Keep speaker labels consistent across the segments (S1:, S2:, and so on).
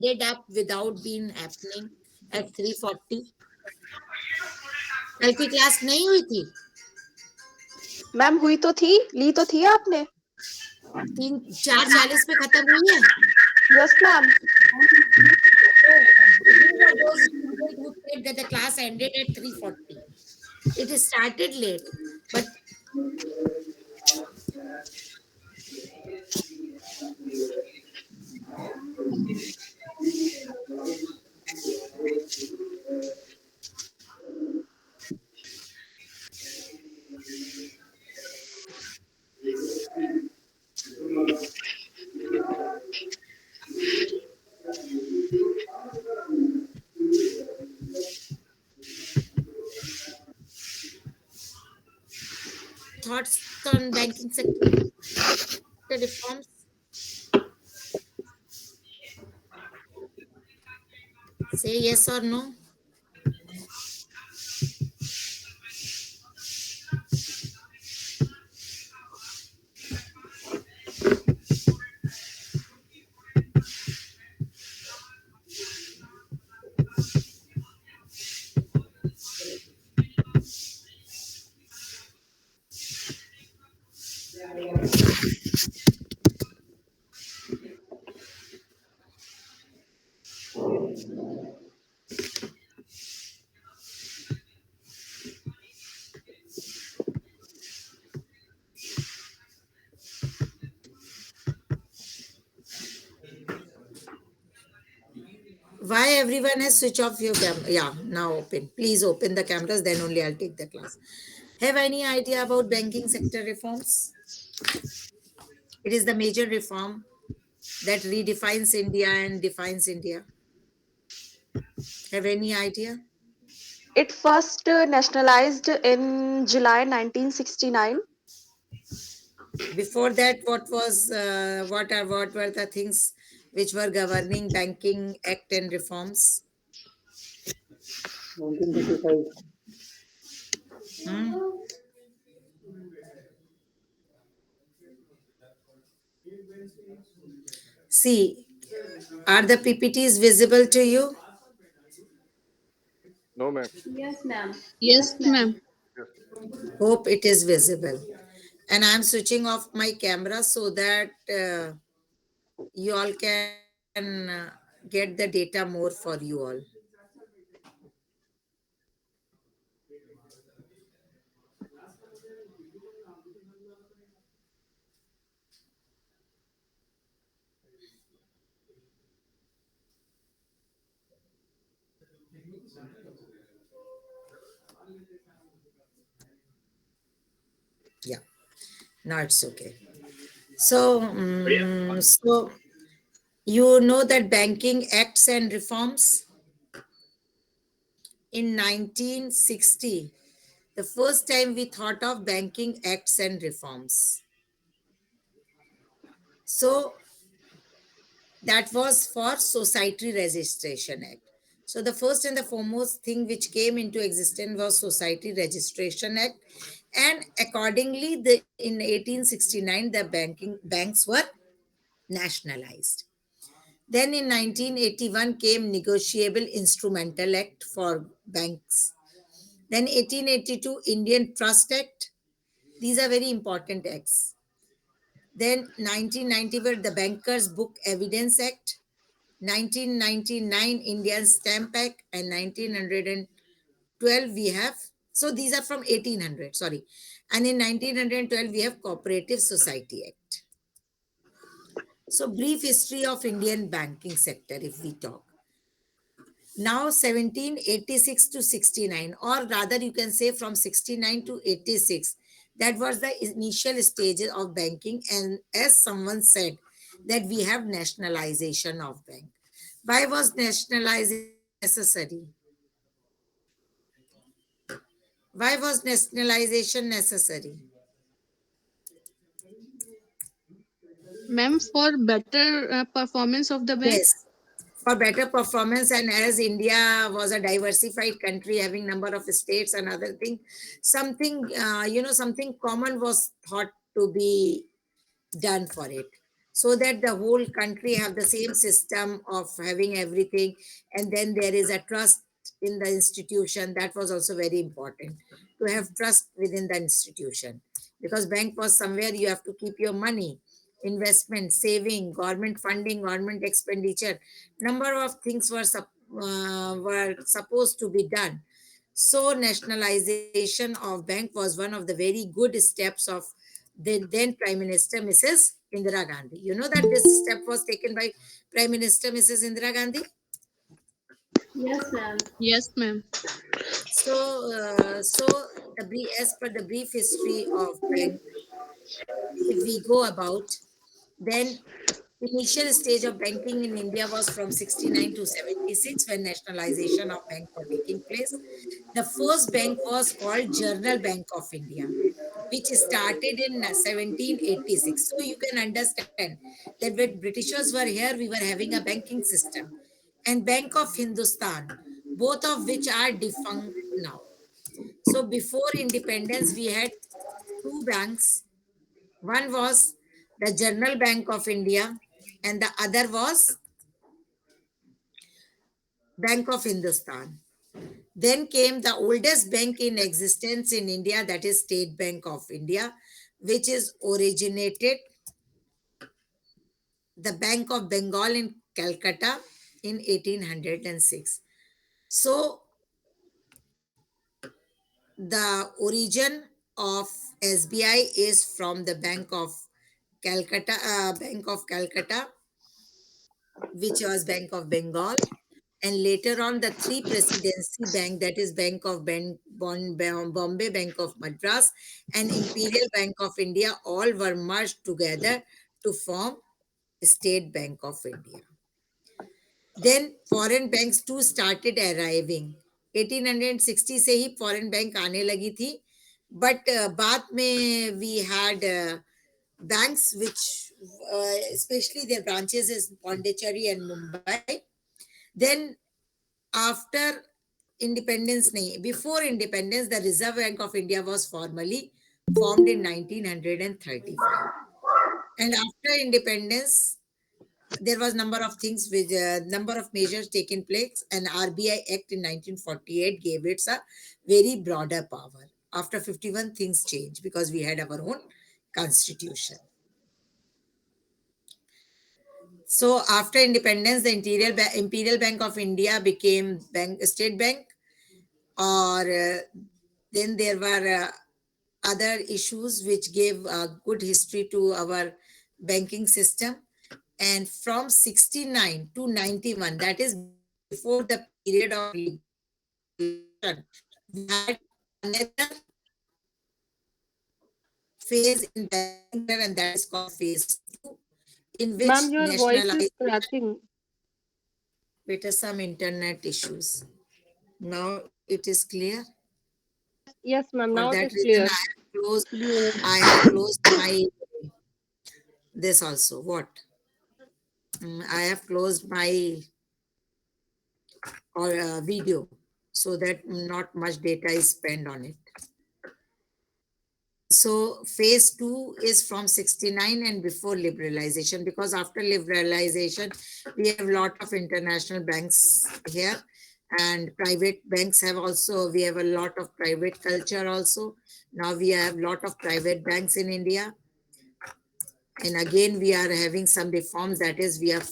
S1: ended up without being happening at 3:40? कल की class नहीं हुई थी?
S2: मैम हुई तो थी, ली तो थी आपने।
S1: 4:40 पे खत्म हुई है।
S2: Yes ma'am.
S1: So, who were those students who said that the class ended at 3:40? It started late, but thoughts on banking sector reforms? Say yes or no. Why everyone has switch off your camera? Yeah, now open. Please open the cameras, then only I'll take the class. Have any idea about banking sector reforms? It is the major reform that redefines India and defines India. Have any idea?
S2: It first nationalized in July 1969.
S1: Before that, what were the things which were governing banking act and reforms?
S3: 1935.
S1: Hmm? See, are the PPTs visible to you?
S3: No, ma'am.
S2: Yes, ma'am.
S4: Yes, ma'am.
S3: Yes.
S1: Hope it is visible. And I'm switching off my camera so that you all can get the data more for you all. Yeah, now it's okay. So you know that banking acts and reforms in 1960, the first time we thought of banking acts and reforms. So that was for Society Registration Act. So the first and the foremost thing which came into existence was Society Registration Act, and accordingly, in 1869 the banks were nationalized. Then in 1981 came Negotiable Instrumental Act for banks. Then 1882 Indian Trust Act. These are very important acts. Then 1990 were the Bankers Book Evidence Act. 1999 Indian Stamp Act, and 1912 we have, so these are from 1800, sorry, and in 1912 we have Cooperative Society Act. So brief history of Indian banking sector if we talk. Now 1786 to 69, or rather you can say from 69 to 86, that was the initial stages of banking, and as someone said that we have nationalization of bank. Why was nationalization necessary? Why was nationalization necessary?
S4: Ma'am, for better performance of the bank.
S1: Yes, for better performance, and as India was a diversified country having number of states and other thing, something something common was thought to be done for it. so that the whole country have the same system of having everything, and then there is a trust in the institution. That was also very important, to have trust within the institution, because bank was somewhere you have to keep your money, investment, saving, government funding, government expenditure, number of things were supposed to be done. So nationalization of bank was one of the very good steps of the then Prime Minister Mrs. Indira Gandhi. You know that this step was taken by Prime Minister Mrs. Indira Gandhi.
S3: Yes, ma'am.
S4: Yes, ma'am.
S1: So as per the brief history of bank, if we go about, then initial stage of banking in India was from 69 to 76 when nationalization of bank were taking place. The first bank was called General Bank of India, which started in 1786. So you can understand that when Britishers were here, we were having a banking system, and Bank of Hindustan, both of which are defunct now. So before independence, we had two banks. One was the General Bank of India, and the other was Bank of Hindustan. Then came the oldest bank in existence in India, that is State Bank of India, which is originated the Bank of Bengal in Calcutta in 1806. So the origin of SBI is from the Bank of Calcutta, which was Bank of Bengal. And later on, the three presidency bank, that is Bank of Bombay, Bank of Madras, and Imperial Bank of India, all were merged together to form State Bank of India. Then foreign banks too started arriving. 1860 से ही foreign bank आने लगी थी, but बाद में we had banks which especially their branches is Pondicherry and Mumbai. Then after independence, before independence, the Reserve Bank of India was formally formed in 1935. And after independence, there was number of things with number of measures taken place, and RBI Act in 1948 gave it a very broader power. After 51, things changed because we had our own constitution. So after independence, the Imperial Bank of India became State Bank, or then there were other issues which gave a good history to our banking system. And from 69 to 91, that is before the period of liberalization, we had another phase in banking, and that is called phase 2, in which
S2: Ma'am, your voice is
S1: nationalization.
S2: cracking.
S1: Wait, some internet issues. Now it is clear.
S2: Yes, ma'am.
S1: For
S2: Now it
S1: that
S2: is
S1: reason,
S2: clear.
S1: I have closed my this also. What? I have closed my or video, so that not much data is spent on it. So phase 2 is from 69 and before liberalization, because after liberalization, we have a lot of international banks here, and private banks have also, we have a lot of private culture also. Now we have a lot of private banks in India. And again, we are having some reforms, that is, we are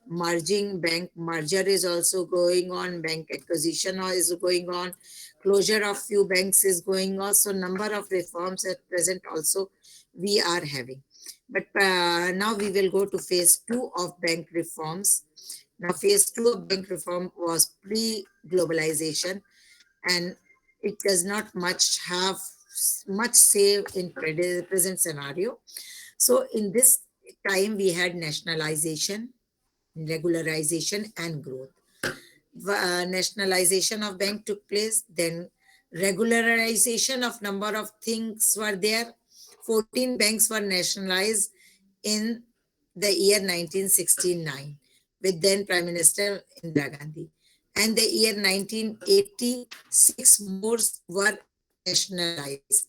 S1: merging, bank merger is also going on, bank acquisition is going on, closure of few banks is going on. So number of reforms at present also we are having. But now we will go to phase 2 of bank reforms. Now phase 2 of bank reform was pre-globalization, and it does not much have much say in present scenario. So in this time, we had nationalization, regularization, and growth. Nationalization of bank took place, then regularization of number of things were there. 14 banks were nationalized in the year 1969 with then Prime Minister Indira Gandhi. And the year 1986, more were nationalized,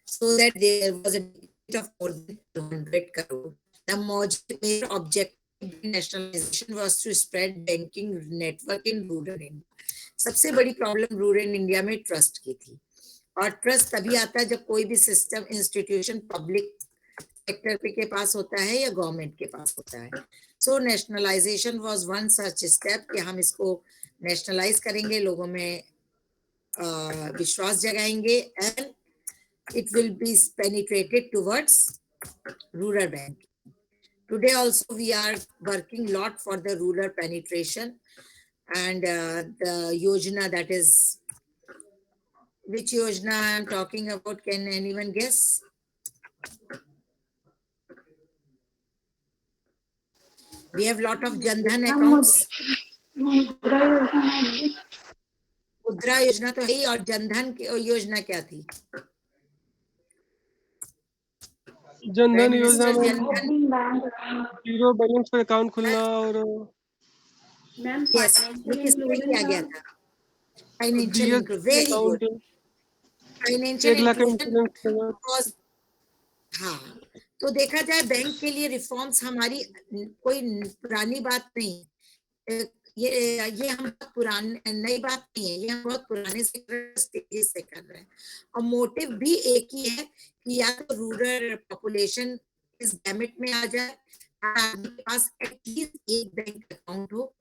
S1: so that there was a deficit of more than 200 crore. The major objective of nationalization was to spread banking network in rural India. सबसे बड़ी problem rural India में trust की थी, और trust तभी आता है जब कोई भी सिस्टम इंस्टीट्यूशन पब्लिक सेक्टर के पास होता है या गवर्नमेंट के पास होता है. So nationalisation was one such step कि हम इसको नेशनलाइज करेंगे, लोगों में विश्वास जगाएंगे, and it will be penetrated towards rural banking. Today also we are working lot for the rural penetration, and the yojana, that is, which yojana I am talking about, can anyone guess? We have lot of Jan Dhan accounts. मुद्रा योजना तो है ही, और जन धन योजना क्या थी?
S5: जनधन योजना
S1: Minister
S5: में
S1: Jan Dhan,
S5: जीरो बैलेंस पर अकाउंट खुलना, और
S3: मैम
S1: yes, ये
S3: फाइनेंशियल
S1: किसमें
S3: इंक्लूजन
S1: किया गया था? Financial
S5: GS
S1: inclusion, very good.
S5: Account
S1: financial
S5: 1 lakh का
S1: इंक्लूजन
S5: इंश्योरेंस कवर।
S1: कॉज. हाँ, तो देखा जाए बैंक के लिए रिफॉर्म्स हमारी कोई पुरानी बात नहीं. ये हम पुरानी नई बात नहीं है, ये हम बहुत पुराने स्टेज से कर रहे हैं, और मोटिव भी एक ही है कि या तो रूरल पॉपुलेशन इस गैमेट में आ जाए, आपके पास एटलीस्ट एक बैंक अकाउंट हो.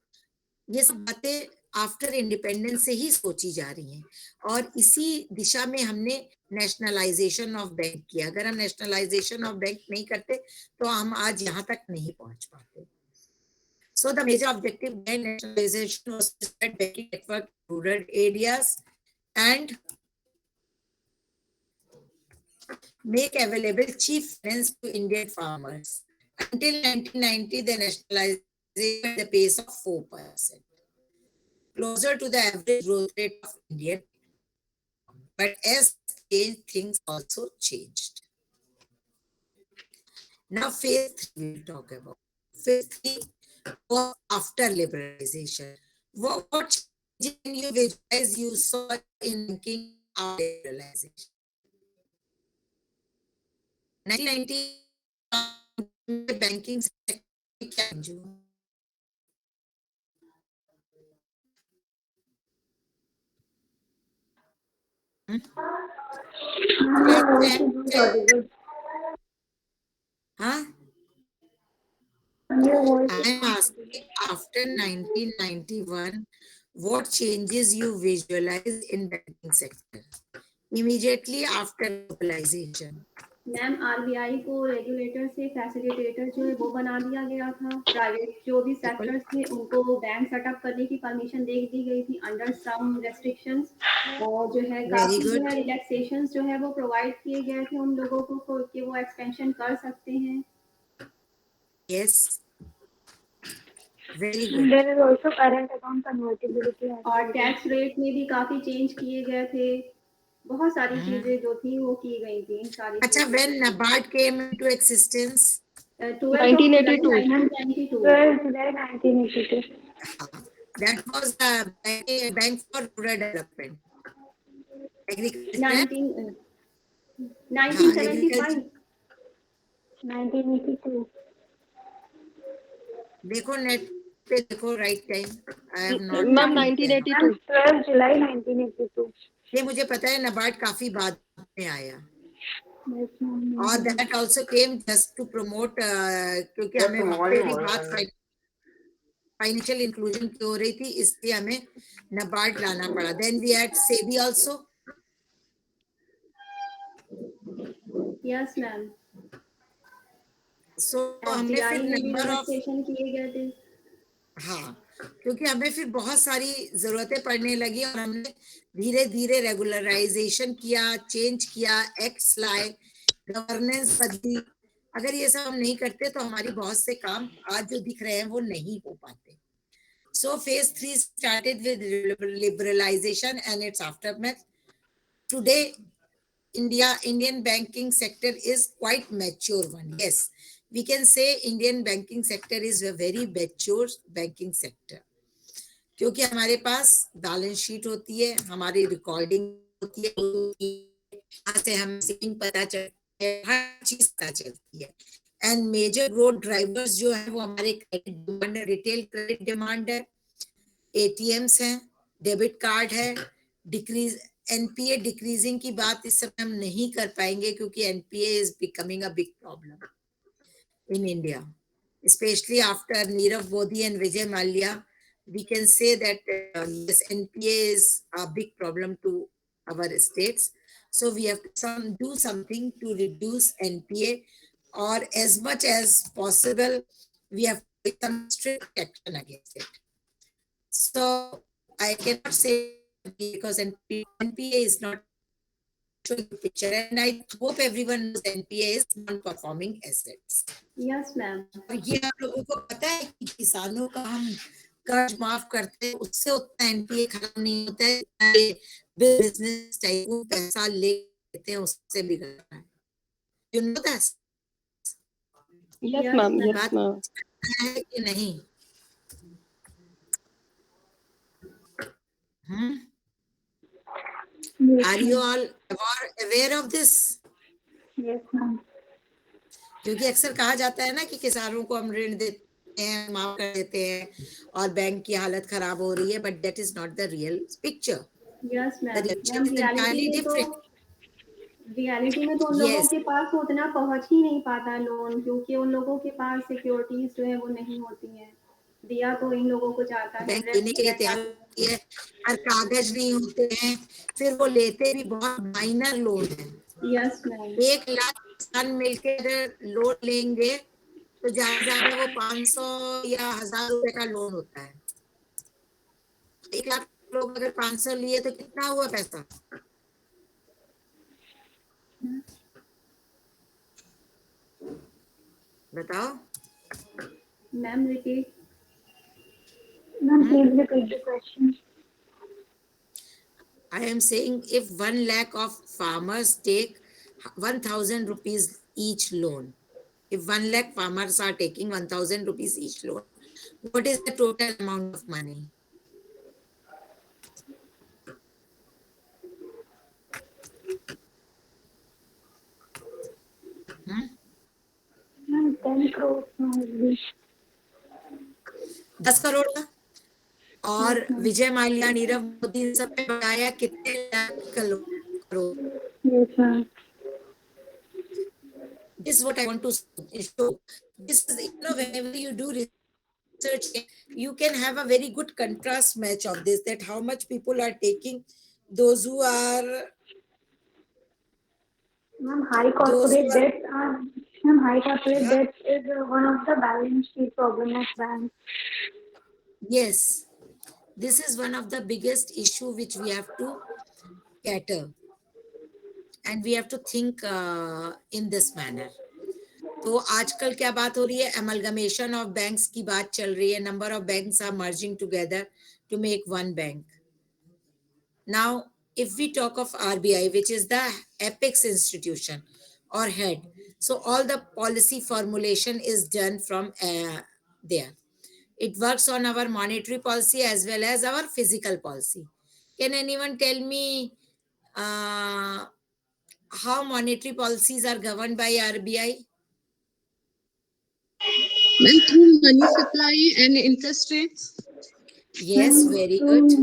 S1: ये सब बातें आफ्टर इंडिपेंडेंस से ही सोची जा रही हैं, और इसी दिशा में हमने नेशनलाइजेशन ऑफ बैंक किया. अगर हम नेशनलाइजेशन ऑफ बैंक नहीं करते तो हम आज यहाँ तक नहीं पहुंच पाते. So the major objective behind nationalization was to spread banking network to rural areas and make available cheap finance to Indian farmers. Until 1990, the nationalization at the pace of 4%, closer to the average growth rate of Indian. But as change, things also changed. Now phase 3 we'll talk about. Phase 3 was after liberalization. What change you visualize you saw in banking after liberalization? 1990 banking sector क्या change हुआ? Huh? I'm asking, after 1991, what changes you visualize in banking sector immediately after globalization?
S3: Ma'am RBI को regulator से facilitator जो है वो बना दिया गया था. प्राइवेट जो भी सेक्टर्स थे उनको बैंक सेटअप करने की परमिशन दे दी गई थी अंडर सम रेस्ट्रिक्शंस, और जो है काफी जो है रिलैक्सेशंस जो है वो प्रोवाइड किए गए थे उन लोगों को कि वो एक्सपेंशन कर सकते हैं.
S1: Yes. Very good.
S6: There is also current account convertibility.
S3: और टैक्स रेट में भी काफी चेंज किए गए थे. बहुत सारी चीजें जो थी वो की गई थी सारी.
S1: अच्छा, when NABARD came into existence?
S2: 1982.
S3: 1992.
S6: 12 July 1982.
S1: That was the Bank for Rural Development. Agriculture.
S3: 1975.
S6: 1982.
S1: देखो नेट पे देखो, right time. I have not.
S2: Ma'am 1982.
S6: 12 July 1982.
S1: ये मुझे पता है, NABARD काफी बाद में आया,
S6: Yes, ma'am.
S1: और that also came just to promote, क्योंकि हमें मेरी बात फाइनेंशियल इंक्लूजन की हो रही थी, इसलिए हमें NABARD लाना पड़ा. Then we had SEBI also.
S3: Yes, ma'am.
S1: So हमने
S3: RBI
S1: फिर
S3: में भी
S1: नंबर ऑफ,
S3: रिलैक्सेशन किए गए थे.
S1: हाँ, क्योंकि हमें फिर बहुत सारी जरूरतें पड़ने लगी, और हमने धीरे धीरे रेगुलराइजेशन किया, चेंज किया, एक्ट्स लाए, गवर्नेंस बदली. अगर ये सब हम नहीं करते तो हमारी बहुत से काम आज जो दिख रहे हैं वो नहीं हो पाते. So phase 3 started with liberalization and its aftermath. Today, Indian banking sector is quite mature one. Yes, we can say Indian banking sector is a very mature banking sector. क्योंकि हमारे पास बैलेंस शीट होती है, हमारी recording होती है, यहाँ से हम सेविंग पता चलती है, हर चीज पता चलती है, एंड मेजर ग्रोथ ड्राइवर्स जो है वो हमारे credit demand, retail credit demand है, एटीएम्स हैं, डेबिट कार्ड है, डिक्रीज एनपीए डिक्रीजिंग की बात इस समय हम नहीं कर पाएंगे क्योंकि NPA is becoming a big problem in India, especially after Nirav Modi and Vijay Mallya. We can say that yes, NPA is a big problem to our states. So we have to do something to reduce NPA, or as much as possible, we have to take some strict action against it. So I cannot say because NPA is not showing the picture, and I hope everyone knows NPA is non-performing assets.
S3: Yes ma'am.
S1: और ये आप लोगों को पता है कि किसानों का हम कर्ज माफ करते हैं उससे उतना एनपीए खत्म नहीं होता है, बिजनेस टाइप पैसा लेते हैं उससे बिगड़ता है। You know that?
S2: Yes, ma'am. Yes,
S1: बात
S2: ma'am.
S1: है कि नहीं? Are you all aware of this?
S6: Yes, ma'am.
S1: क्योंकि अक्सर कहा जाता है ना कि किसानों को हम ऋण देते हैं, माफ कर देते हैं और बैंक की हालत खराब हो रही है, but that is not the real picture.
S3: Yes ma'am.
S1: The picture is entirely different.
S3: Reality में तो उन लोगों
S1: Yes.
S3: के पास तो उतना पहुंच ही नहीं पाता लोन, क्योंकि उन लोगों के पास सिक्योरिटीज जो है वो नहीं होती हैं। दिया तो इन लोगों को जाता है,
S1: बैंक देने के लिए तैयार होती है, हर कागज नहीं होते हैं, फिर वो लेते भी बहुत माइनर लोन है।
S3: Yes ma'am.
S1: 1 लाख किसान मिलकर अगर लोन लेंगे तो ज्यादा वो 500 या 1000 रुपए का लोन होता है। 1 लाख लोग अगर 500 लिए तो कितना हुआ पैसा? बताओ।
S3: Ma'am repeat.
S6: Ma'am, please repeat the question.
S1: I am saying if 1 lakh of farmers take 1000 rupees each loan, if 1 lakh farmers are taking 1000 rupees each loan, what is the total amount of money?
S6: Ma'am, 10 crores maybe.
S1: 10 crore का। और विजय माल्या, नीरव मोदी सब ने बताया कितने lakh crore.
S6: Yes, ma'am.
S1: This is what I want to show. This is, you know, whenever you do research, you can have a very good contrast match of this, that how much people are taking, those who are
S6: Ma'am, high corporate debt. Ma'am, high corporate debt is one of the balance sheet problem of banks.
S1: yes, this is one of the biggest issue which we have to cater, and we have to think in this manner. तो आजकल क्या बात हो रही है? Amalgamation of banks की बात चल रही है। Number of banks are merging together to make one bank. Now if we talk of RBI, which is the apex institution or head, so all the policy formulation is done from there. It works on our monetary policy as well as our physical policy. Can anyone tell me how monetary policies are governed by RBI?
S4: Ma'am, through money supply and interest rates.
S1: Yes, very good.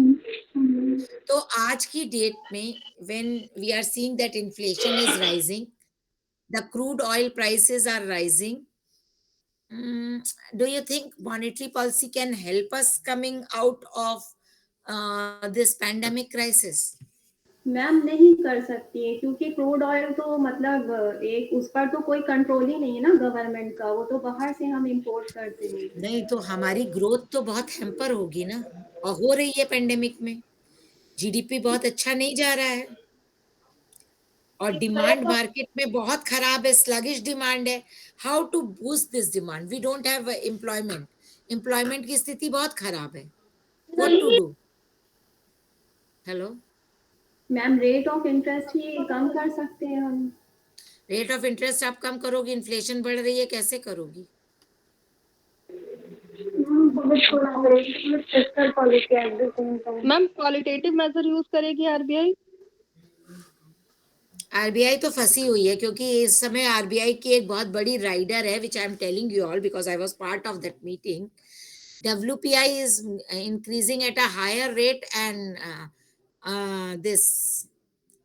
S1: तो आज की date में when we are seeing that inflation is rising, the crude oil prices are rising, do you think monetary policy can help us coming out of this pandemic crisis?
S3: Ma'am नहीं कर सकती है, क्योंकि crude oil तो मतलब एक उस पर तो कोई कंट्रोल ही नहीं है ना गवर्नमेंट का, वो तो बाहर से हम इंपोर्ट करते हैं।
S1: नहीं तो हमारी ग्रोथ तो बहुत हैम्पर होगी ना, और हो रही है पेंडेमिक में। जीडीपी बहुत अच्छा नहीं जा रहा है और डिमांड मार्केट में बहुत खराब है, स्लगिश डिमांड है। How to boost this demand? We don't have employment, employment की स्थिति बहुत खराब है। What to do? Hello
S3: ma'am, rate of interest ही कम कर सकते हैं हम।
S1: रेट ऑफ इंटरेस्ट आप कम करोगी, इन्फ्लेशन बढ़ रही है, कैसे करोगी?
S6: Fiscal policy at the same time.
S2: Ma'am, qualitative measure use करेगी RBI?
S1: आरबीआई तो फंसी हुई है, क्योंकि इस समय आरबीआई की एक बहुत बड़ी राइडर है, which I am telling you all because I was part of that meeting. WPI is increasing at a higher rate, and this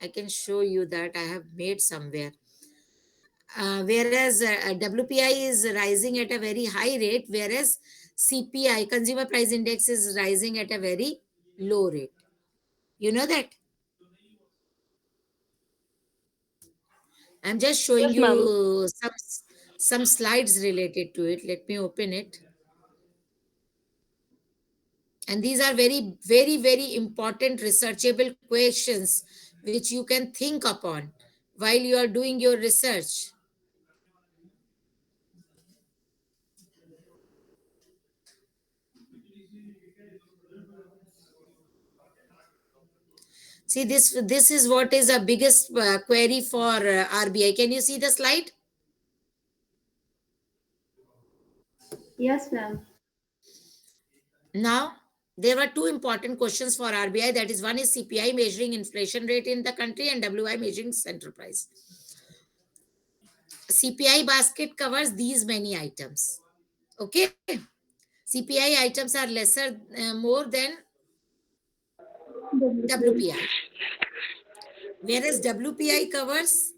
S1: I can show you that I have made somewhere. Whereas WPI is rising at a very high rate, whereas CPI, Consumer Price Index, is rising at a very low rate. You know that? I'm just showing
S2: Yes, ma'am.
S1: you some slides related to it. Let me open it. And these are very, very, very important researchable questions which you can think upon while you are doing your research. See, this is what is the biggest query for RBI. Can you see the slide?
S3: Yes, ma'am.
S1: Now, there were two important questions for RBI. That is, one is CPI measuring inflation rate in the country, and WI measuring central price. CPI basket covers these many items. Okay. CPI items are lesser, more than WPI. Whereas WPI covers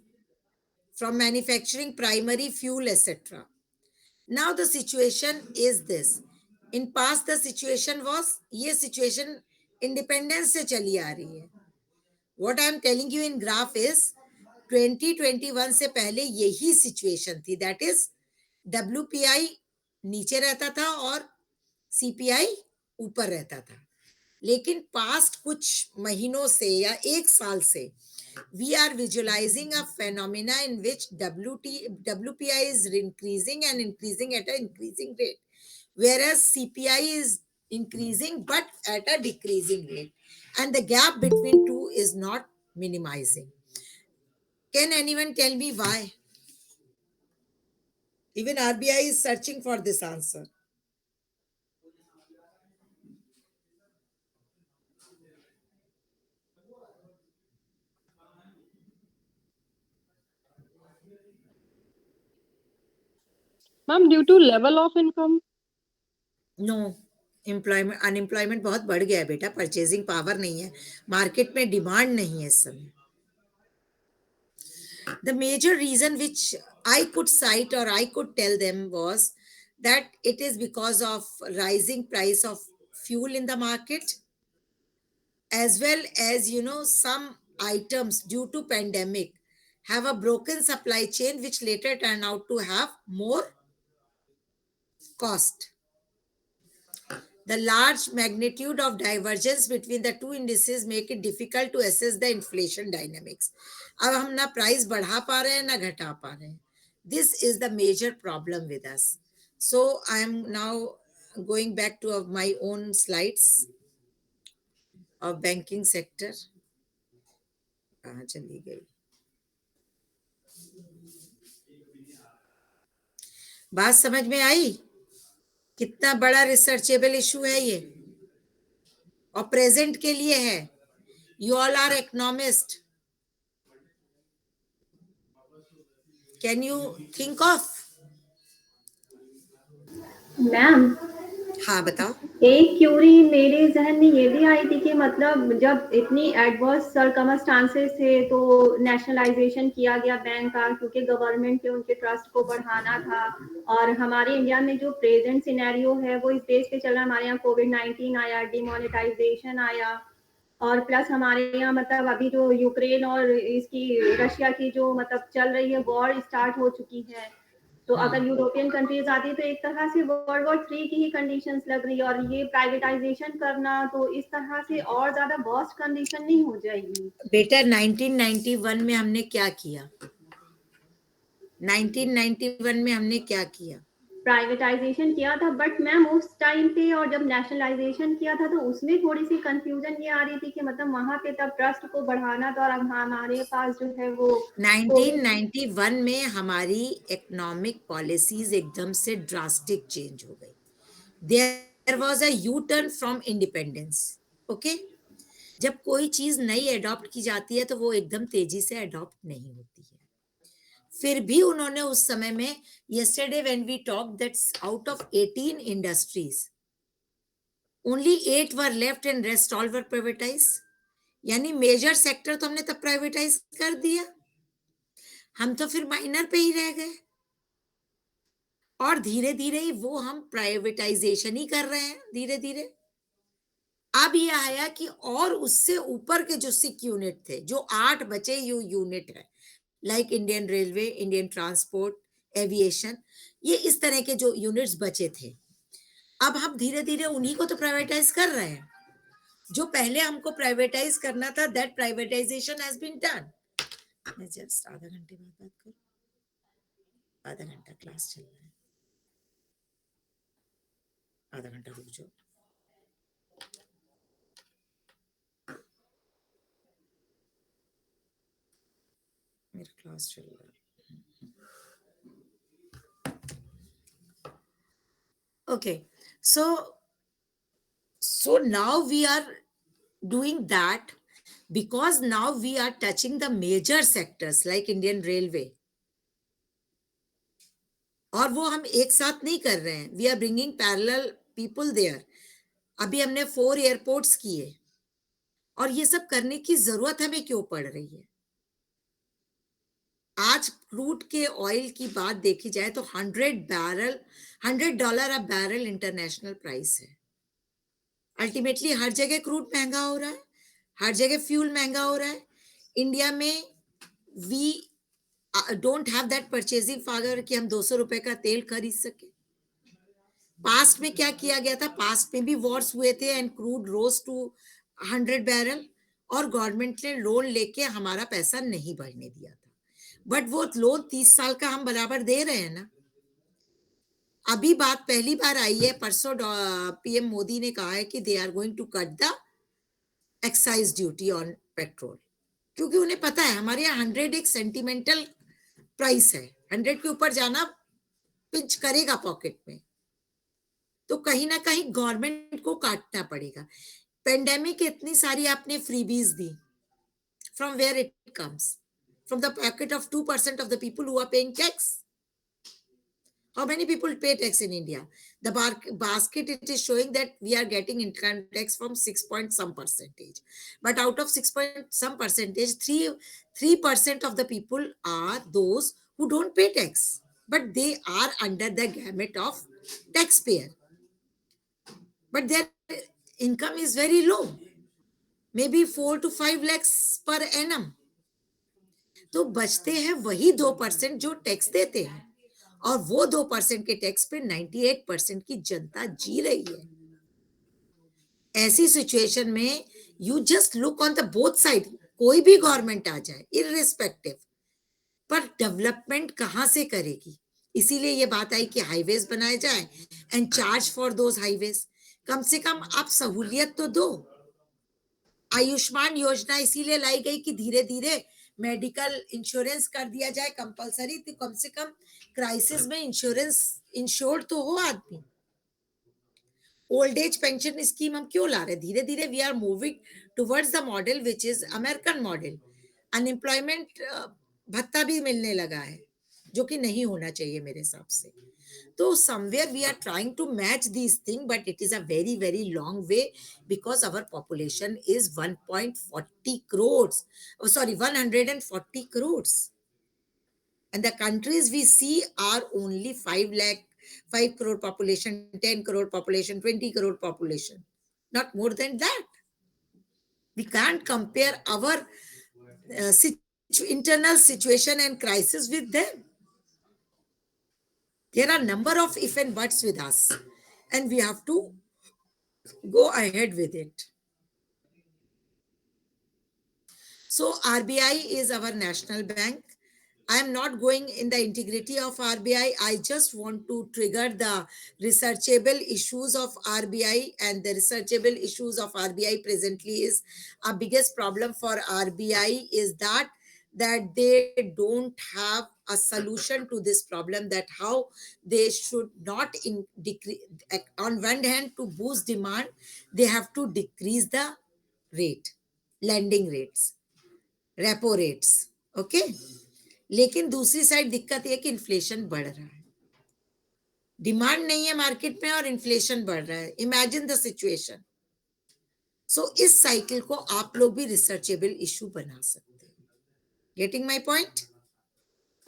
S1: from manufacturing, primary, fuel, etc. Now the situation is this. In past the situation was, ये situation independence से चली आ रही है. What I am telling you in graph is 2021 से पहले यही situation थी. That is WPI नीचे रहता था और CPI ऊपर रहता था. लेकिन पास्ट कुछ महीनों से या एक साल से we are visualizing a phenomena in which WPI is increasing and increasing at an increasing rate, whereas CPI is increasing but at a decreasing rate, and the gap between two is not minimizing. Can anyone tell me why? Even RBI is searching for this answer.
S2: Ma'am, due to level of income.
S1: No, employment unemployment बहुत बढ़ गया है बेटा. Purchasing power नहीं है, market में demand नहीं है इस समय. The major reason which I could cite or I could tell them was that it is because of rising price of fuel in the market, as well as some items due to pandemic have a broken supply chain which later turn out to have more cost. The large magnitude of divergence between the two indices make it difficult to assess the inflation dynamics. अब हम ना price बढ़ा पा रहे हैं ना घटा पा रहे हैं. This is the major problem with us. So I am now going back to my own slides of banking sector. कहाँ चली गई बात? समझ में आई कितना बड़ा रिसर्चेबल इशू है ये, और प्रेजेंट के लिए है. You all are economist. Can you think of?
S3: Ma'am,
S1: हाँ बताओ.
S3: एक क्यूरी मेरे जहन में ये भी आई थी कि मतलब जब इतनी एडवर्स सर्कमस्टांसेस थे तो नेशनलाइजेशन किया गया बैंक का, क्योंकि गवर्नमेंट के उनके ट्रस्ट को बढ़ाना था. और हमारे इंडिया में जो प्रेजेंट सिनेरियो है वो इस बेस पे चल रहा है. हमारे यहाँ कोविड-19 आया, डिमोनेटाइजेशन आया, और प्लस हमारे यहाँ मतलब अभी जो यूक्रेन और इसकी रशिया की जो मतलब चल रही है, वॉर स्टार्ट हो चुकी है. तो अगर यूरोपियन कंट्रीज आती तो एक तरह से वर्ल्ड वॉर 3 की ही कंडीशंस लग रही है, और ये प्राइवेटाइजेशन करना तो इस तरह से और ज्यादा वर्स्ट कंडीशन नहीं हो जाएगी?
S1: बेटा 1991 में हमने क्या किया? 1991 में हमने क्या किया?
S3: प्राइवेटाइजेशन किया था, बट मैम उस टाइम पे और जब नेशनलाइजेशन किया था तो उसमें थोड़ी सी कंफ्यूजन ये आ रही थी कि मतलब वहां पे तब ट्रस्ट को बढ़ाना था, और अब हमारे पास जो है वो
S1: 1991 में हमारी इकोनॉमिक पॉलिसीज एकदम से ड्रास्टिक चेंज हो गई. There was a U turn from independence. Okay, जब कोई चीज नई अडॉप्ट की जाती है तो वो एकदम तेजी से अडॉप्ट नहीं होती है। फिर भी उन्होंने उस समय में, yesterday when we talked that out of 18 industries only 8 were left and rest all were privatized, यानी मेजर सेक्टर तो हमने तब प्राइवेटाइज कर दिया, हम तो फिर माइनर पे ही रह गए। और धीरे धीरे ही वो हम प्राइवेटाइजेशन ही कर रहे हैं धीरे धीरे। अब ये आया कि और उससे ऊपर के जो 6 यूनिट थे, जो 8 बचे यूनिट है, like Indian railway, Indian transport, aviation, ये इस तरह के जो यूनिट्स बचे थे, अब हम धीरे धीरे उन्हीं को तो प्राइवेटाइज कर रहे हैं। जो पहले हमको प्राइवेटाइज करना था, that privatisation has been done. मैं जस्ट आधा घंटे बाद बात करूं, आधा घंटा क्लास चल रहा है, आधा घंटा रुक जाओ। मेरा क्लास चल रहा है। Okay, so now we are doing that because now we are touching the major sectors like Indian Railway, और वो हम एक साथ नहीं कर रहे हैं, we are bringing parallel people there। अभी हमने 4 एयरपोर्ट्स किए, और ये सब करने की जरूरत हमें क्यों पड़ रही है? आज क्रूड के ऑयल की बात देखी जाए तो $100 अ बैरल इंटरनेशनल प्राइस है। अल्टीमेटली हर जगह क्रूड महंगा हो रहा है, हर जगह फ्यूल महंगा हो रहा है। इंडिया में we don't have that purchasing power कि हम 200 रुपए का तेल खरीद सके। पास्ट में क्या किया गया था? पास्ट में भी वॉर्स हुए थे and crude rose to 100 barrel, और गवर्नमेंट ने लोन लेके हमारा पैसा नहीं बढ़ने दिया था। बट वो लोन 30 साल का हम बराबर दे रहे हैं ना। अभी बात पहली बार आई है, परसों पीएम मोदी ने कहा है कि they are going to cut the excise duty on petrol, क्योंकि उन्हें पता है हमारे यहाँ 100 एक सेंटिमेंटल प्राइस है, 100 के ऊपर जाना पिंच करेगा पॉकेट में, तो कहीं ना कहीं गवर्नमेंट को काटना पड़ेगा। पेंडेमिक के इतनी सारी आपने फ्रीबीज दी, from where it comes? From the pocket of 2% of the people who are paying tax. How many people pay tax in India? The basket, it is showing that we are getting income tax from 6 point some percentage. But out of 6 point some percentage, 3% of the people are those who don't pay tax. But they are under the gamut of taxpayer. But their income is very low. Maybe 4 to 5 lakhs per annum. तो बचते हैं वही 2% जो tax देते हैं, और वो 2% के टैक्स पे 98% की जनता जी रही है। ऐसी सिचुएशन में you just look on the both side, कोई भी गवर्नमेंट आ जाए इररिस्पेक्टिव, पर डेवलपमेंट कहां से करेगी? इसीलिए ये बात आई कि हाईवेज बनाए जाए and charge for those highways. कम से कम आप सहूलियत तो दो। आयुष्मान योजना इसीलिए लाई गई कि धीरे धीरे मेडिकल इंश्योरेंस कर दिया जाए कंपलसरी, तो कम से कम क्राइसिस में इंश्योर्ड तो हो आदमी। ओल्ड एज पेंशन स्कीम हम क्यों ला रहे? धीरे धीरे we are moving towards the model which is American model. Unemployment भत्ता भी मिलने लगा है, जो कि नहीं होना चाहिए मेरे हिसाब से। तो somewhere we are trying to match these things, but it is a very very long way because our population is 1.40 crores, sorry 140 crores, and the countries we see are only 5 crore population, 10 crore population, 20 crore population, not more than that. We can't compare our internal situation and crisis with them. There are number of if and buts with us, and we have to go ahead with it. So RBI is our national bank. I am not going in the integrity of RBI. I just want to trigger the researchable issues of RBI, and the researchable issues of RBI presently is our biggest problem for RBI is that they don't have a solution to this problem, that how they should not on one hand to boost demand, they have to decrease the rate. lending rates, repo rates. Okay, लेकिन दूसरी side दिक्कत ये कि inflation बढ़ रहा है, demand नहीं है मार्केट में और इन्फ्लेशन बढ़ रहा है. Imagine the situation. सो इस साइकिल को आप लोग भी रिसर्चेबल इशू बना सकते हैं. Getting my point?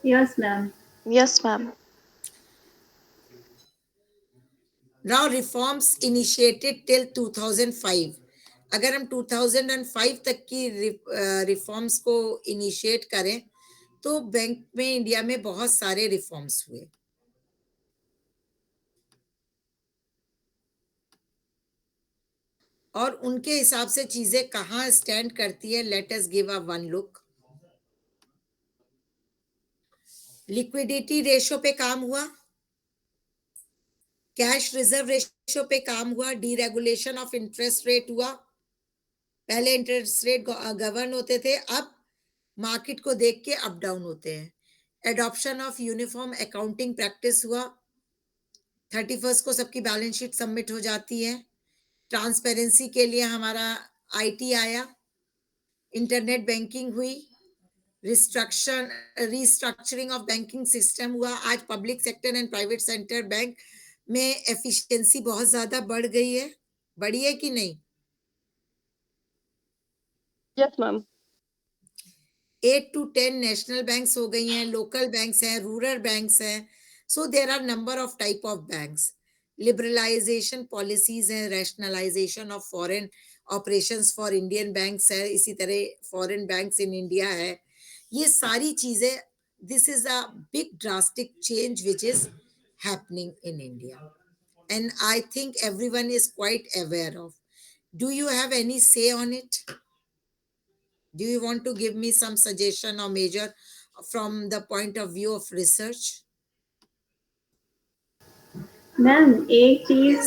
S3: Yes, ma'am.
S2: Yes, ma'am.
S1: Now reforms initiated till 2005. अगर हम 2005 तक की रिफॉर्म्स को इनिशिएट करें तो बैंक में इंडिया में बहुत सारे रिफॉर्म्स हुए. और उनके हिसाब से चीजें कहाँ स्टैंड करती है. Let us give a one look. Liquidity ratio पे काम हुआ, कैश रिजर्व रेशो पे काम हुआ, डीरेगुलेशन ऑफ इंटरेस्ट रेट हुआ. पहले इंटरेस्ट रेट गवर्न होते थे, अब मार्केट को देख के अप डाउन होते हैं. Adoption of uniform accounting practice हुआ. 31 को सबकी बैलेंस शीट सबमिट हो जाती है. ट्रांसपेरेंसी के लिए हमारा आईटी आया. इंटरनेट बैंकिंग हुई. रिस्ट्रक्चरिंग ऑफ बैंकिंग सिस्टम हुआ. आज public sector and private sector bank में एफिशिएंसी बहुत ज्यादा बढ़ गई है. बढ़ी है कि नहीं?
S2: Yes, ma'am.
S1: 8 to 10 national banks हो गई हैं, लोकल बैंक्स हैं, रूरल बैंक्स हैं. So there are number of type of banks. Liberalisation policies हैं, rationalisation of foreign operations for Indian banks है, इसी तरह फॉरेन बैंक्स इन इंडिया है. ये सारी चीजें, this is a big drastic change which is happening in India and I think everyone is quite aware of. Do you have any say on it? Do you want to give me some suggestion or measure from the point of view of research?
S3: Ma'am एक चीज,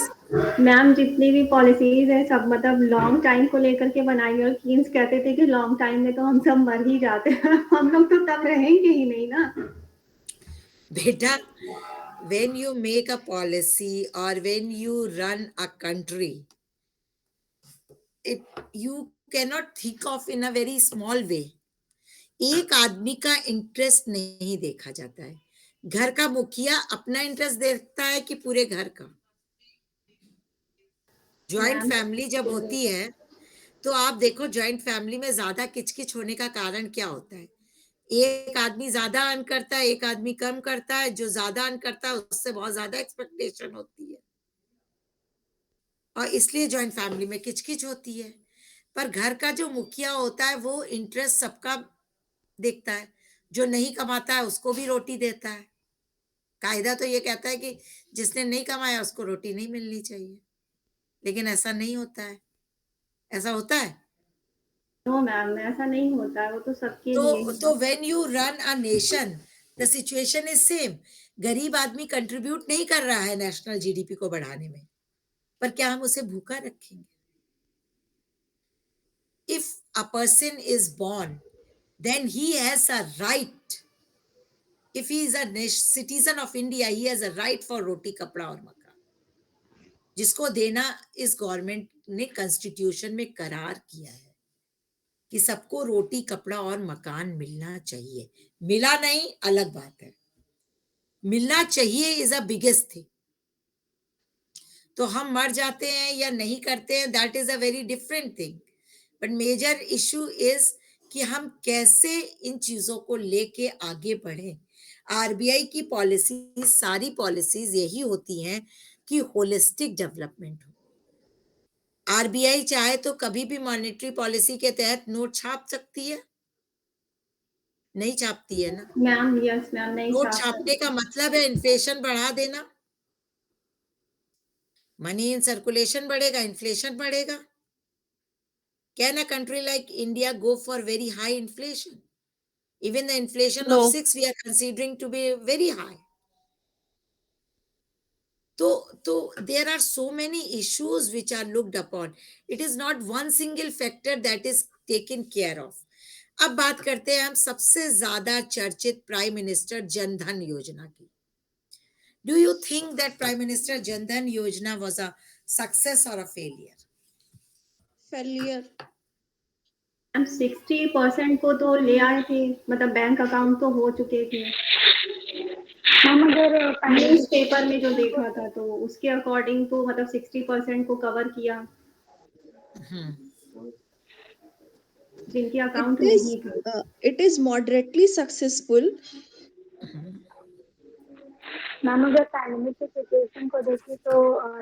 S3: ma'am जितनी भी policies है सब मतलब long time को लेकर के बनाई, और कीन्स कहते थे कि लॉन्ग टाइम में तो हम सब मर ही जाते हैं. हम लोग तो तब रहेंगे ही नहीं ना.
S1: Beta, when you make a policy or when you run a country, you cannot think of in a very small way. एक आदमी का इंटरेस्ट नहीं देखा जाता है. घर का मुखिया अपना इंटरेस्ट देखता है कि पूरे घर का. ज्वाइंट फैमिली जब होती है तो आप देखो ज्वाइंट फैमिली में ज्यादा किचकिच होने का कारण क्या होता है. एक आदमी ज्यादा अर्न करता है, एक आदमी कम करता है. जो ज्यादा अर्न करता है उससे बहुत ज्यादा एक्सपेक्टेशन होती है और इसलिए ज्वाइंट फैमिली में किचकिच होती है. पर घर का जो मुखिया होता है वो इंटरेस्ट सबका देखता है. जो नहीं कमाता है उसको भी रोटी देता है. कायदा तो ये कहता है कि जिसने नहीं कमाया उसको रोटी नहीं मिलनी चाहिए, लेकिन ऐसा नहीं होता है. ऐसा होता है?
S3: नो मैम, ऐसा नहीं होता है. वो तो सबके लिए
S1: तो when you run a nation the situation is same. गरीब आदमी कंट्रीब्यूट नहीं कर रहा है नेशनल जीडीपी को बढ़ाने में, पर क्या हम उसे भूखा रखेंगे? If a person is born, then he has a right. If he is a citizen of India, he has a right for roti, kapda और मकान, जिसको देना इस गवर्नमेंट ने कॉन्स्टिट्यूशन में करार किया है कि सबको रोटी, कपड़ा और मकान मिलना चाहिए. मिला नहीं अलग बात है, मिलना चाहिए इज अ बिगेस्ट थिंग. तो हम मर जाते हैं या नहीं करते हैं, that is a very different thing. But major issue is कि हम कैसे इन चीजों को लेके आगे बढ़े. आरबीआई की पॉलिसी, सारी पॉलिसीज यही होती हैं कि होलिस्टिक डेवलपमेंट हो. आरबीआई चाहे तो कभी भी मॉनेटरी पॉलिसी के तहत नोट छाप सकती है, नहीं छापती है ना.
S3: मैम. यस मैम, नहीं
S1: नोट
S3: छाप
S1: छापने का मतलब है इन्फ्लेशन बढ़ा देना. मनी इन सर्कुलेशन बढ़ेगा, इन्फ्लेशन बढ़ेगा. Can a country like India go for very high inflation? Even the inflation of
S2: No.
S1: 6 we are considering to be very high. So there are so many issues which are looked upon. It is not one single factor that is taken care of. अब बात करते हैं हम सबसे ज्यादा चर्चित prime minister Jan Dhan योजना की. Do you think that Prime Minister Jandan Yojana was a success or a failure?
S4: Failure.
S3: हम 60% को तो ले आए थे, मतलब बैंक अकाउंट तो हो चुके थे।
S6: मैम अगर
S3: न्यूज पेपर में जो देखा था तो उसके अकॉर्डिंग तो मतलब 60% को कवर किया जिनके अकाउंट नहीं था।
S2: it is moderately successful.
S6: Ma'am अगर पैंडेमिक की सिचुएशन को देखें तो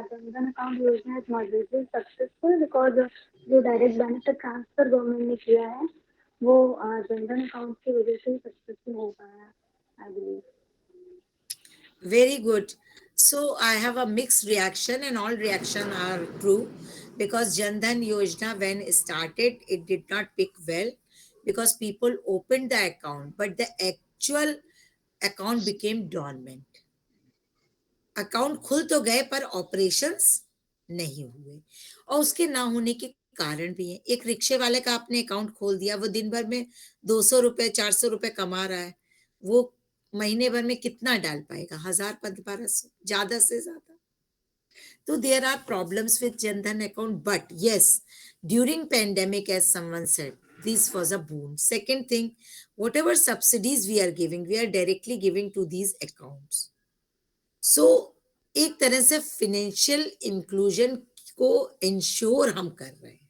S6: जनधन अकाउंट योजना इज मॉडरेटली सक्सेसफुल बिकॉज जो डायरेक्ट बेनिफिट ट्रांसफर गवर्नमेंट ने किया है वो जनधन अकाउंट की वजह से ही सक्सेसफुल हो पाया I believe.
S1: Very good. So I have a mixed reaction, and all reaction are true because Jan Dhan Yojana, when it started, it did not pick well because people opened the account, but the actual account became dormant. Account खुल तो गए पर operations नहीं हुए, और उसके ना होने के कारण भी है। एक रिक्शे वाले का आपने अकाउंट खोल दिया, वो दिन भर में 200 रुपए 400 रुपए कमा रहा है, वो महीने भर में कितना डाल पाएगा? 1000 1200, ज्यादा से ज्यादा। तो there are problems with Jan Dhan account, but yes, during pandemic, as someone said, this was a boon. Second thing, whatever subsidies we are giving, we are directly giving to these accounts. सो एक तरह से फाइनेंशियल इंक्लूजन को ensure हम कर रहे हैं।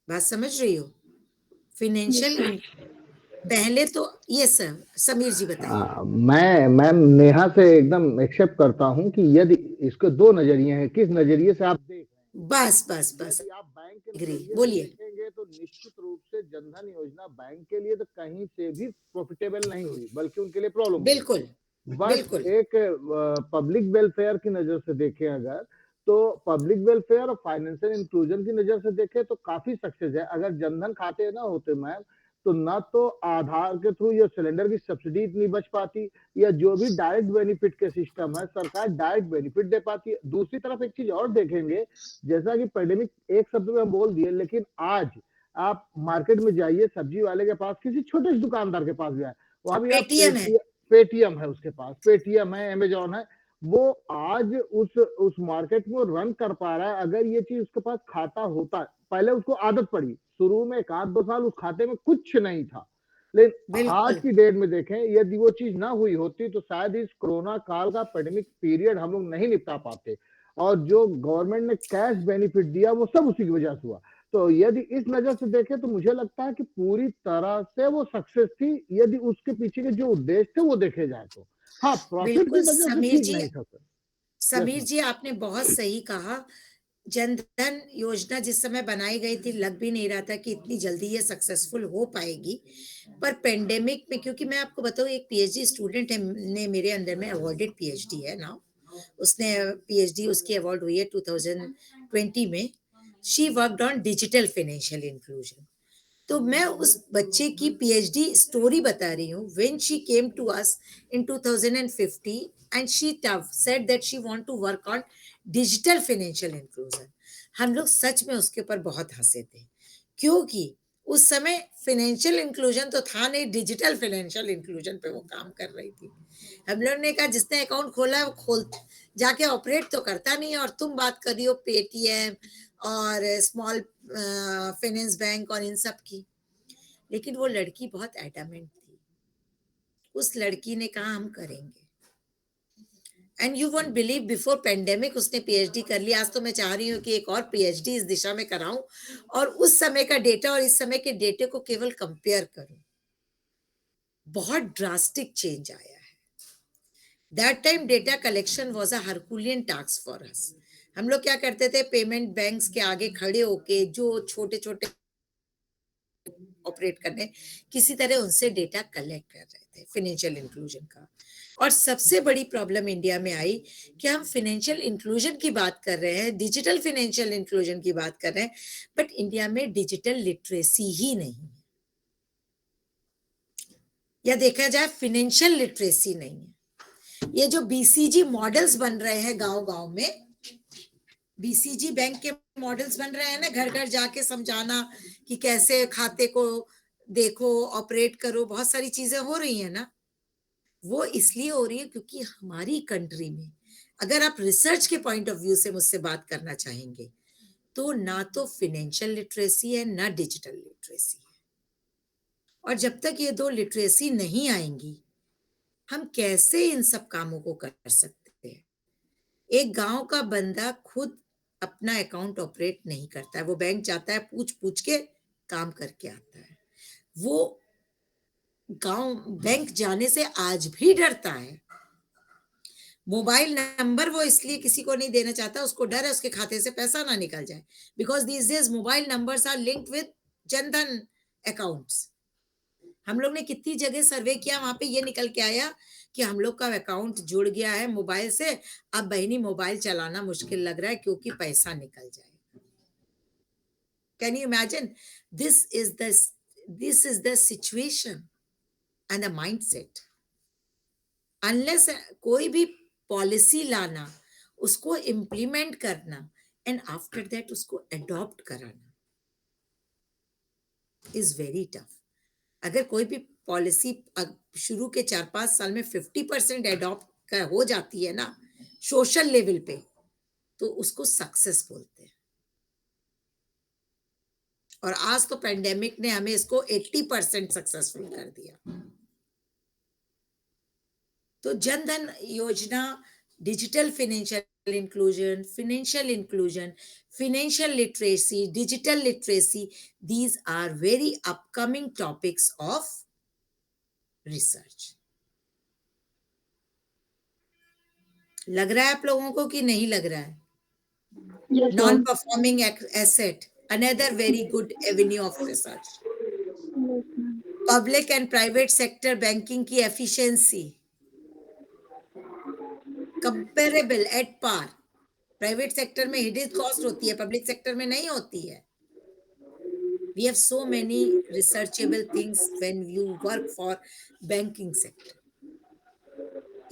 S1: बात समझ रही हो? फाइनेंशियल पहले तो ये सर समीर जी बताइए।
S7: मैं मैम नेहा से एकदम एक्सेप्ट करता हूं कि यदि इसके दो नजरिए हैं, किस नजरिए से आप देख रहे हैं।
S1: बस बस बस
S7: यदि आप बैंक के
S1: एग्री,
S7: नजरिए से
S1: बोलिए।
S7: देखेंगे तो निश्चित रूप से जनधन योजना बैंक के लिए तो कहीं से भी प्रॉफिटेबल नहीं हुई, बल्कि उनके लिए प्रॉब्लम हुई।
S1: बिल्कुल
S7: बट
S1: बिल्कुल
S7: एक पब्लिक वेलफेयर की नजर से देखें अगर, तो पब्लिक वेलफेयर और फाइनेंशियल इंक्लूजन की नजर से देखें तो काफी सक्सेस है। अगर जनधन खाते ना होते मैम, तो ना तो आधार के थ्रू या सिलेंडर की सब्सिडी इतनी बच पाती, या जो भी डायरेक्ट बेनिफिट के सिस्टम है सरकार डायरेक्ट बेनिफिट दे पाती। दूसरी तरफ एक चीज और देखेंगे, जैसा कि पेंडेमिक एक शब्द में हम बोल दिए, लेकिन आज आप मार्केट में जाइए, सब्जी वाले के पास, किसी छोटे से दुकानदार के पास भी आए, वहां भी आप
S1: पेटीएम है,
S7: पेटीएम है, उसके पास पेटीएम है, अमेजॉन है, वो आज उस मार्केट में रन कर पा रहा है। अगर ये चीज उसके पास खाता होता, पहले उसको आदत पड़ी, शुरू में 1-2 साल उस खाते में कुछ नहीं था, लेकिन आज
S1: बिल्कुल
S7: की डेट में देखें, यदि वो चीज ना हुई होती तो शायद इस कोरोना काल का पेंडेमिक पीरियड हम लोग नहीं निपटा पाते, और जो गवर्नमेंट ने कैश बेनिफिट दिया वो सब उसी की वजह से हुआ। तो यदि इस नजर से देखें तो मुझे लगता है कि पूरी तरह से वो सक्सेस थी, यदि उसके पीछे के जो उद्देश्य थे वो देखे जाए तो। हाँ, प्रॉफिट की
S1: बिल्कुल
S7: वजह से
S1: समीर
S7: ठीक
S1: जी,
S7: नहीं था सर।
S1: समीर जी आपने बहुत सही कहा। जनधन योजना जिस समय बनाई गई थी, लग भी नहीं रहा था कि इतनी जल्दी ये सक्सेसफुल हो पाएगी, पर पेंडेमिक में, क्योंकि मैं आपको बताऊं, एक पीएचडी स्टूडेंट है ने मेरे अंदर में, अवॉर्डेड पीएचडी है नाउ, उसने पीएचडी उसकी अवार्ड हुई है 2020 में। She worked on digital financial inclusion. तो मैं उस बच्चे की पीएचडी स्टोरी बता रही हूँ। When she came to us in 2050 and she said that she want to work on digital financial inclusion. हम लोग सच में उसके ऊपर बहुत हंसे थे, क्योंकि उस समय फाइनेंशियल इंक्लूजन तो था नहीं, डिजिटल फाइनेंशियल इंक्लूजन पे वो काम कर रही थी। हम लोग ने कहा जिसने अकाउंट खोला है वो खोल जाके ऑपरेट तो करता नहीं है, और तुम बात कर रही हो पेटीएम और स्मॉल फाइनेंस बैंक और इन सब की। लेकिन वो लड़की बहुत एडमेंट थी, उस लड़की ने कहा हम करेंगे, and you won't believe, before pandemic उसने पीएचडी कर लिया। आज तो मैं चाह रही हूँ कि एक और पीएचडी इस दिशा में कराऊं और उस समय का डेटा और इस समय के डेटे को केवल कंपेयर करूं। बहुत ड्रास्टिक चेंज आया है। That time data collection was a herculean task for us. हम लोग क्या करते थे, पेमेंट बैंक्स के आगे खड़े होके जो छोटे छोटे ऑपरेट करने, किसी तरह उनसे डेटा कलेक्ट कर रहे थे फाइनेंशियल इंक्लूजन का। और सबसे बड़ी प्रॉब्लम इंडिया में आई कि हम फाइनेंशियल इंक्लूजन की बात कर रहे हैं, डिजिटल फाइनेंशियल इंक्लूजन की बात कर रहे हैं, बट इंडिया में डिजिटल लिटरेसी ही नहीं है, या देखा जाए फाइनेंशियल लिटरेसी नहीं है। ये जो बीसीजी मॉडल्स बन रहे हैं गांव गांव में, बीसीजी बैंक के मॉडल्स बन रहे हैं ना, घर घर जाके समझाना कि कैसे खाते को देखो, ऑपरेट करो, बहुत सारी चीजें हो रही है ना। वो इसलिए हो रही है क्योंकि हमारी कंट्री में, अगर आप रिसर्च के पॉइंट ऑफ व्यू से मुझसे बात करना चाहेंगे, तो ना तो फाइनेंशियल लिटरेसी है ना डिजिटल लिटरेसी है। और जब तक ये दो लिटरेसी नहीं आएंगी, हम कैसे इन सब कामों को कर सकते हैं? एक गांव का बंदा खुद अपना अकाउंट ऑपरेट नहीं करता है, वो बैंक जाता है, पूछ पूछ के काम करके आता है। वो गांव बैंक जाने से आज भी डरता है। मोबाइल नंबर वो इसलिए किसी को नहीं देना चाहता, उसको डर है उसके खाते से पैसा ना निकल जाए, because these days mobile numbers are linked with Jan Dhan accounts. हम लोग ने कितनी जगह सर्वे किया, वहां पे ये निकल के आया कि हम लोग का अकाउंट जुड़ गया है मोबाइल से, अब बहनी मोबाइल चलाना मुश्किल लग रहा है क्योंकि पैसा निकल जाएगा। Can you imagine? This is the situation and the mindset. Unless कोई भी पॉलिसी लाना, उसको इम्प्लीमेंट करना एंड आफ्टर दैट उसको अडॉप्ट कराना इज वेरी टफ। अगर कोई भी पॉलिसी शुरू के 4-5 साल में 50% अडॉप्ट हो जाती है ना सोशल लेवल पे, तो उसको सक्सेस बोलते हैं। और आज तो पेंडेमिक ने हमें इसको 80% सक्सेसफुल कर दिया। तो जनधन योजना, digital financial inclusion, financial literacy, digital literacy, these are very upcoming topics of research. लग रहा है आप लोगों को कि नहीं लग रहा है?
S6: Yes,
S1: non
S6: ma'am.
S1: Performing asset, another very good avenue of research.
S6: Yes, ma'am.
S1: Public and private sector banking की efficiency comparable at par. Private sector में हिडन कॉस्ट होती है, पब्लिक सेक्टर में नहीं होती है। We have so many researchable things when you work for banking sector.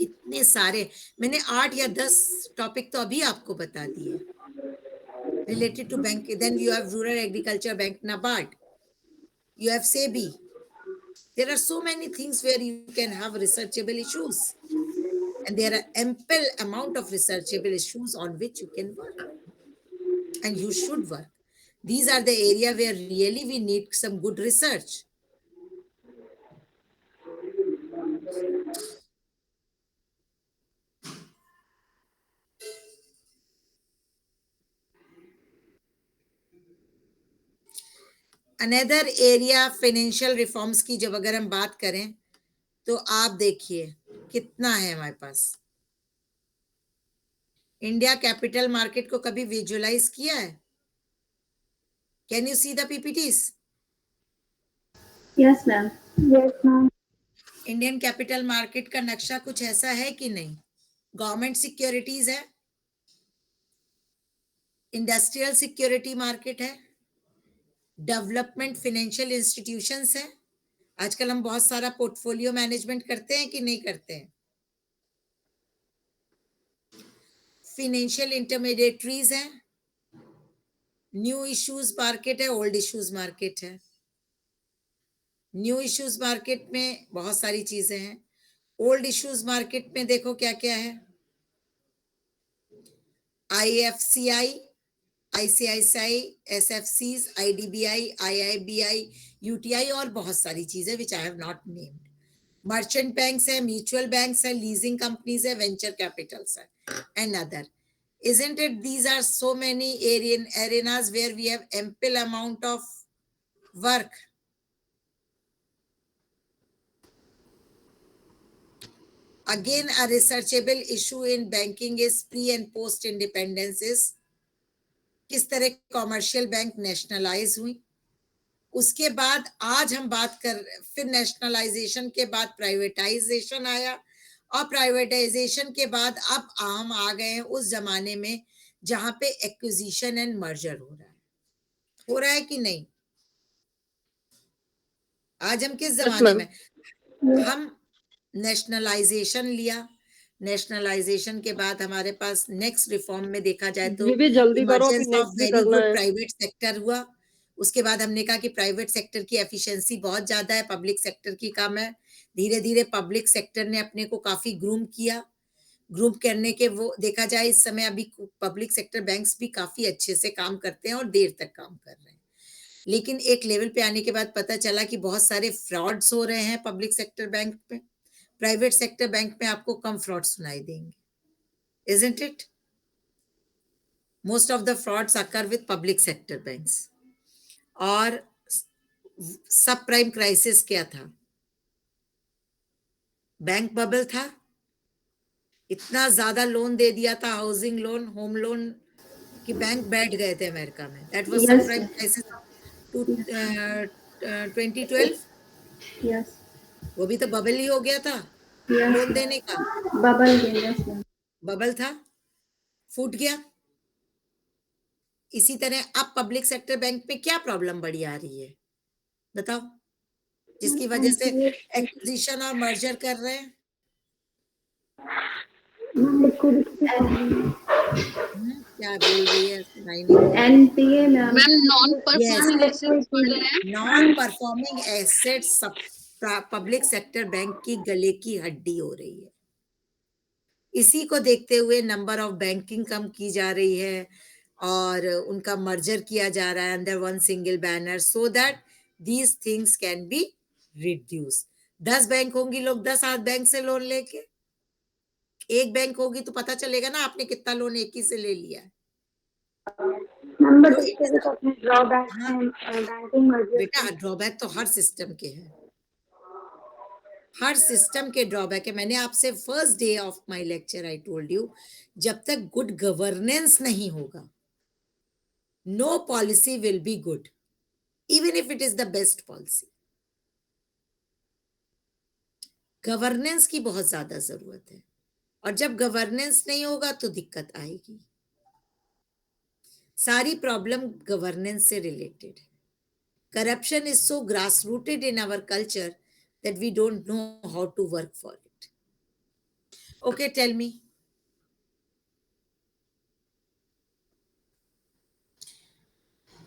S1: इतने सारे, मैंने 8 या 10 टॉपिक तो अभी आपको बता दिए related to bank. Then you have Rural Agriculture Bank, NABARD. You have SEBI. There are so many things where you can have researchable issues. And there are ample amount of researchable issues on which you can work. And you should work. These are the area where really we need some good research. Another area financial reforms की जब अगर हम बात करें तो आप देखिए कितना है हमारे पास। इंडिया कैपिटल मार्केट को कभी विजुअलाइज किया है? Can you see the PPTs?
S3: Yes, ma'am.
S6: Yes, ma'am.
S1: Indian capital market का नक्शा कुछ ऐसा है कि नहीं? गवर्नमेंट सिक्योरिटीज है, इंडस्ट्रियल सिक्योरिटी मार्केट है, डेवलपमेंट फाइनेंशियल इंस्टीट्यूशंस है। आजकल हम बहुत सारा पोर्टफोलियो मैनेजमेंट करते हैं कि नहीं करते हैं? फाइनेंशियल इंटरमीडिएटरीज है, न्यू इश्यूज मार्केट है, ओल्ड इश्यूज मार्केट है। न्यू इश्यूज मार्केट में बहुत सारी चीजें हैं। ओल्ड इश्यूज मार्केट में देखो क्या क्या है। IFCI, ICICI, SFCs, IDBI, IIBI, UTI और बहुत सारी चीजें which I have not named. Merchant banks है, म्यूचुअल बैंक्स है, लीजिंग कंपनीज है, वेंचर कैपिटल्स है and other. Isn't it these are so many arenas where we have ample amount of work? Again, a researchable issue in banking is pre and post independence is किस तरह commercial bank nationalise हुई, उसके बाद आज हम बात कर, फिर नेशनलाइजेशन के बाद प्राइवेटाइजेशन आया, और प्राइवेटाइजेशन के बाद अब हम आ गए हैं उस जमाने में जहां पे एक्विजिशन एंड मर्जर हो रहा है कि नहीं? आज हम किस जमाने में? हम नेशनलाइजेशन लिया, नेशनलाइजेशन के बाद हमारे पास नेक्स्ट रिफॉर्म में देखा जाए तो
S2: दीदी जल्दी करो, अभी
S1: इमर्जेंस ऑफ
S2: नेक्स्ट भी
S1: वेरी
S2: करना
S1: गुड
S2: है।
S1: प्राइवेट सेक्टर हुआ। उसके बाद हमने कहा कि प्राइवेट सेक्टर की एफिशिएंसी बहुत ज्यादा है, पब्लिक सेक्टर की कम है। धीरे धीरे पब्लिक सेक्टर ने अपने को काफी ग्रूम किया। ग्रुप करने के वो देखा जाए इस समय अभी पब्लिक सेक्टर बैंक्स भी काफी अच्छे से काम करते हैं और देर तक काम कर रहे हैं, लेकिन एक लेवल पे आने के बाद पता चला कि बहुत सारे फ्रॉड्स हो रहे हैं पब्लिक सेक्टर बैंक में। प्राइवेट सेक्टर बैंक में आपको कम फ्रॉड सुनाई देंगे, isn't it? Most of the frauds occur with public sector banks. और सब प्राइम क्राइसिस क्या था? बैंक बबल था, इतना ज्यादा लोन दे दिया था, हाउसिंग लोन, होम लोन, कि बैंक बैठ गए थे अमेरिका में। That was sub
S3: Yes,
S1: prime crisis to 2012।
S3: yes,
S1: वो भी तो बबल ही हो गया था
S3: yes.
S1: लोन देने का,
S3: Bubble game, yes, ma'am.
S1: Bubble था, फूट गया। इसी तरह अब पब्लिक सेक्टर बैंक में क्या प्रॉब्लम बड़ी आ रही है बताओ, जिसकी वजह से एक्विजिशन और मर्जर कर रहे हैं? क्या बोल रही है, सुनाई नहीं दे रहा।
S3: NPA, ma'am.
S4: Ma'am non
S1: Yes.
S4: Performing assets बढ़ रहे हैं।
S1: Non performing assets public sector bank की गले की हड्डी हो रही है। इसी को देखते हुए नंबर ऑफ बैंकिंग कम की जा रही है और उनका मर्जर किया जा रहा है under one single banner, so that these things can be reduce. 10 bank होंगी, लोग 10 हाथ बैंक से लोन लेके, एक बैंक होगी तो पता चलेगा ना आपने कितना लोन एक ही से ले लिया है।
S6: नंबर
S1: तो
S6: इसके भी तो अपने ड्रॉबैक
S1: हाँ,
S6: हैं, बैंकिंग मर्जर
S1: बेटा ड्रॉबैक तो हर सिस्टम के हैं, हर सिस्टम के ड्रॉबैक है। मैंने आपसे first day of my lecture I told you, जब तक गुड गवर्नेंस नहीं होगा, no policy will be good, even if it is the best policy. Governance की बहुत ज्यादा जरूरत है, और जब गवर्नेंस नहीं होगा तो दिक्कत आएगी। सारी प्रॉब्लम गवर्नेंस से रिलेटेड है। Corruption is so grass rooted in our culture that we don't know how to work for it. Okay, tell me.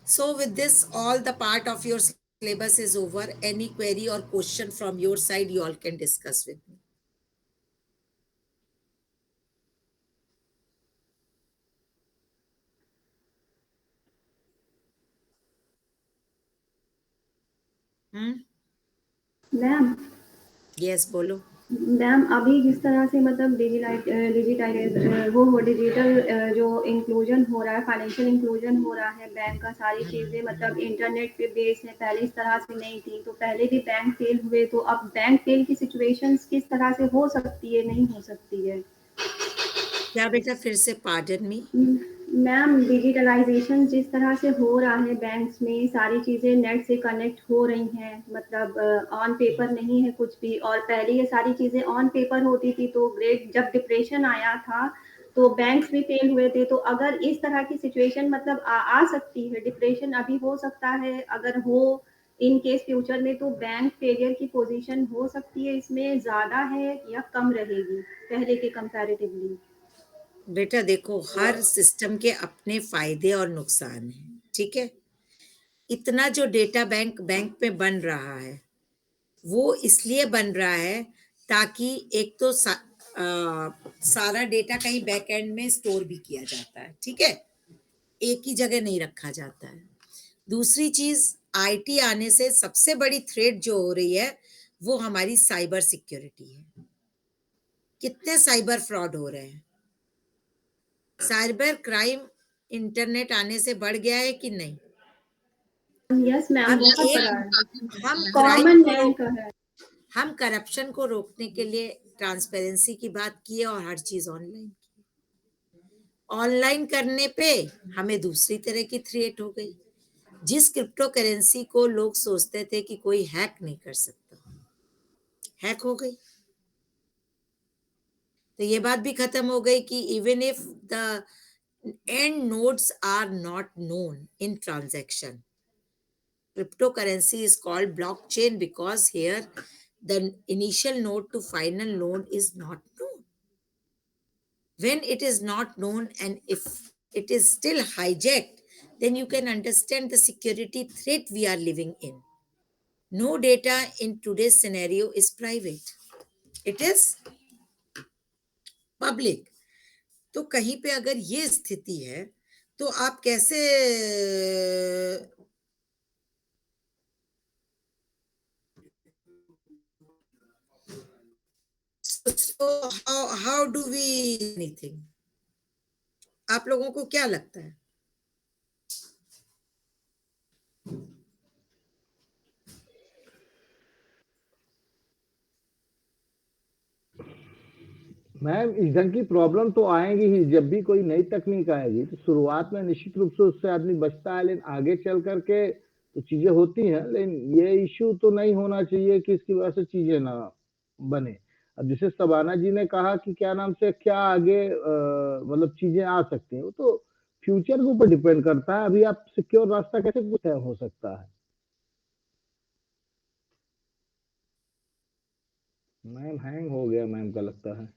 S1: So with this, all the part of your syllabus is over. Any query or question from your side, you all can discuss with me.
S3: Ma'am,
S1: Yes, बोलो।
S3: Ma'am अभी जिस तरह से मतलब digital जो inclusion हो रहा है, फाइनेंशियल इंक्लूजन हो रहा है, बैंक का सारी चीज़ें मतलब इंटरनेट पे बेस है, पहले इस तरह से नहीं थी। तो पहले भी बैंक फेल हुए, तो अब बैंक फेल की सिचुएशंस किस तरह से हो सकती है, नहीं हो सकती है?
S1: क्या बेटा, फिर से पार्डन मी।
S3: मैम डिजिटलाइजेशन जिस तरह से हो रहा है बैंक्स में, सारी चीज़ें नेट से कनेक्ट हो रही हैं, मतलब ऑन पेपर नहीं है कुछ भी। और पहले ये सारी चीज़ें ऑन पेपर होती थी, तो ग्रेट जब डिप्रेशन आया था तो बैंक्स भी फेल हुए थे। तो अगर इस तरह की सिचुएशन मतलब आ सकती है, डिप्रेशन अभी हो सकता है, अगर हो इन केस फ्यूचर में, तो बैंक फेलियर की पोजीशन हो सकती है, इसमें ज़्यादा है या कम रहेगी पहले के कंपैरेटिवली?
S1: बेटा देखो, हर सिस्टम के अपने फायदे और नुकसान हैं, ठीक है। इतना जो डेटा बैंक में बन रहा है, वो इसलिए बन रहा है ताकि एक तो सारा डेटा कहीं बैक एंड में स्टोर भी किया जाता है, ठीक है, एक ही जगह नहीं रखा जाता है। दूसरी चीज, आईटी आने से सबसे बड़ी थ्रेट जो हो रही है वो हमारी साइबर सिक्योरिटी है। कितने साइबर फ्रॉड हो रहे हैं, साइबर क्राइम इंटरनेट आने से बढ़ गया है कि नहीं?
S3: यस मैम,
S1: अब
S3: बहुत
S1: एक
S3: बड़ा है,
S1: हम
S3: कॉमन
S1: क्राइम
S3: मैन
S1: को,
S3: का है।
S1: हम करप्शन को रोकने के लिए ट्रांसपेरेंसी की बात की है और हर चीज ऑनलाइन की। ऑनलाइन करने पे हमें दूसरी तरह की थ्रेट हो गई। जिस क्रिप्टो करेंसी को लोग सोचते थे कि कोई हैक नहीं कर सकता, हैक हो गई। तो ये बात भी खत्म हो गई कि even if the end nodes are not known in transaction, cryptocurrency is called blockchain because here the initial node to final node is not known. When it is not known and if it is still hijacked, then you can understand the security threat we are living in. No data in today's scenario is private. It is public. तो कहीं पे अगर ये स्थिति है तो आप कैसे so how do we anything? आप लोगों को क्या लगता है?
S7: मैम इस ढंग की प्रॉब्लम तो आएंगी ही। जब भी कोई नई तकनीक आएगी तो शुरुआत में निश्चित रूप से उससे आदमी बचता है, लेकिन आगे चल करके तो चीजें होती हैं। लेकिन ये इश्यू तो नहीं होना चाहिए कि इसकी वजह से चीजें ना बने। अब जैसे सबाना जी ने कहा कि क्या नाम से क्या आगे मतलब चीजें आ सकती हैं, वो तो फ्यूचर के ऊपर डिपेंड करता है। अभी आप सिक्योर रास्ता कैसे तय हो सकता है? मैम हैंग हो गया मैम का लगता है।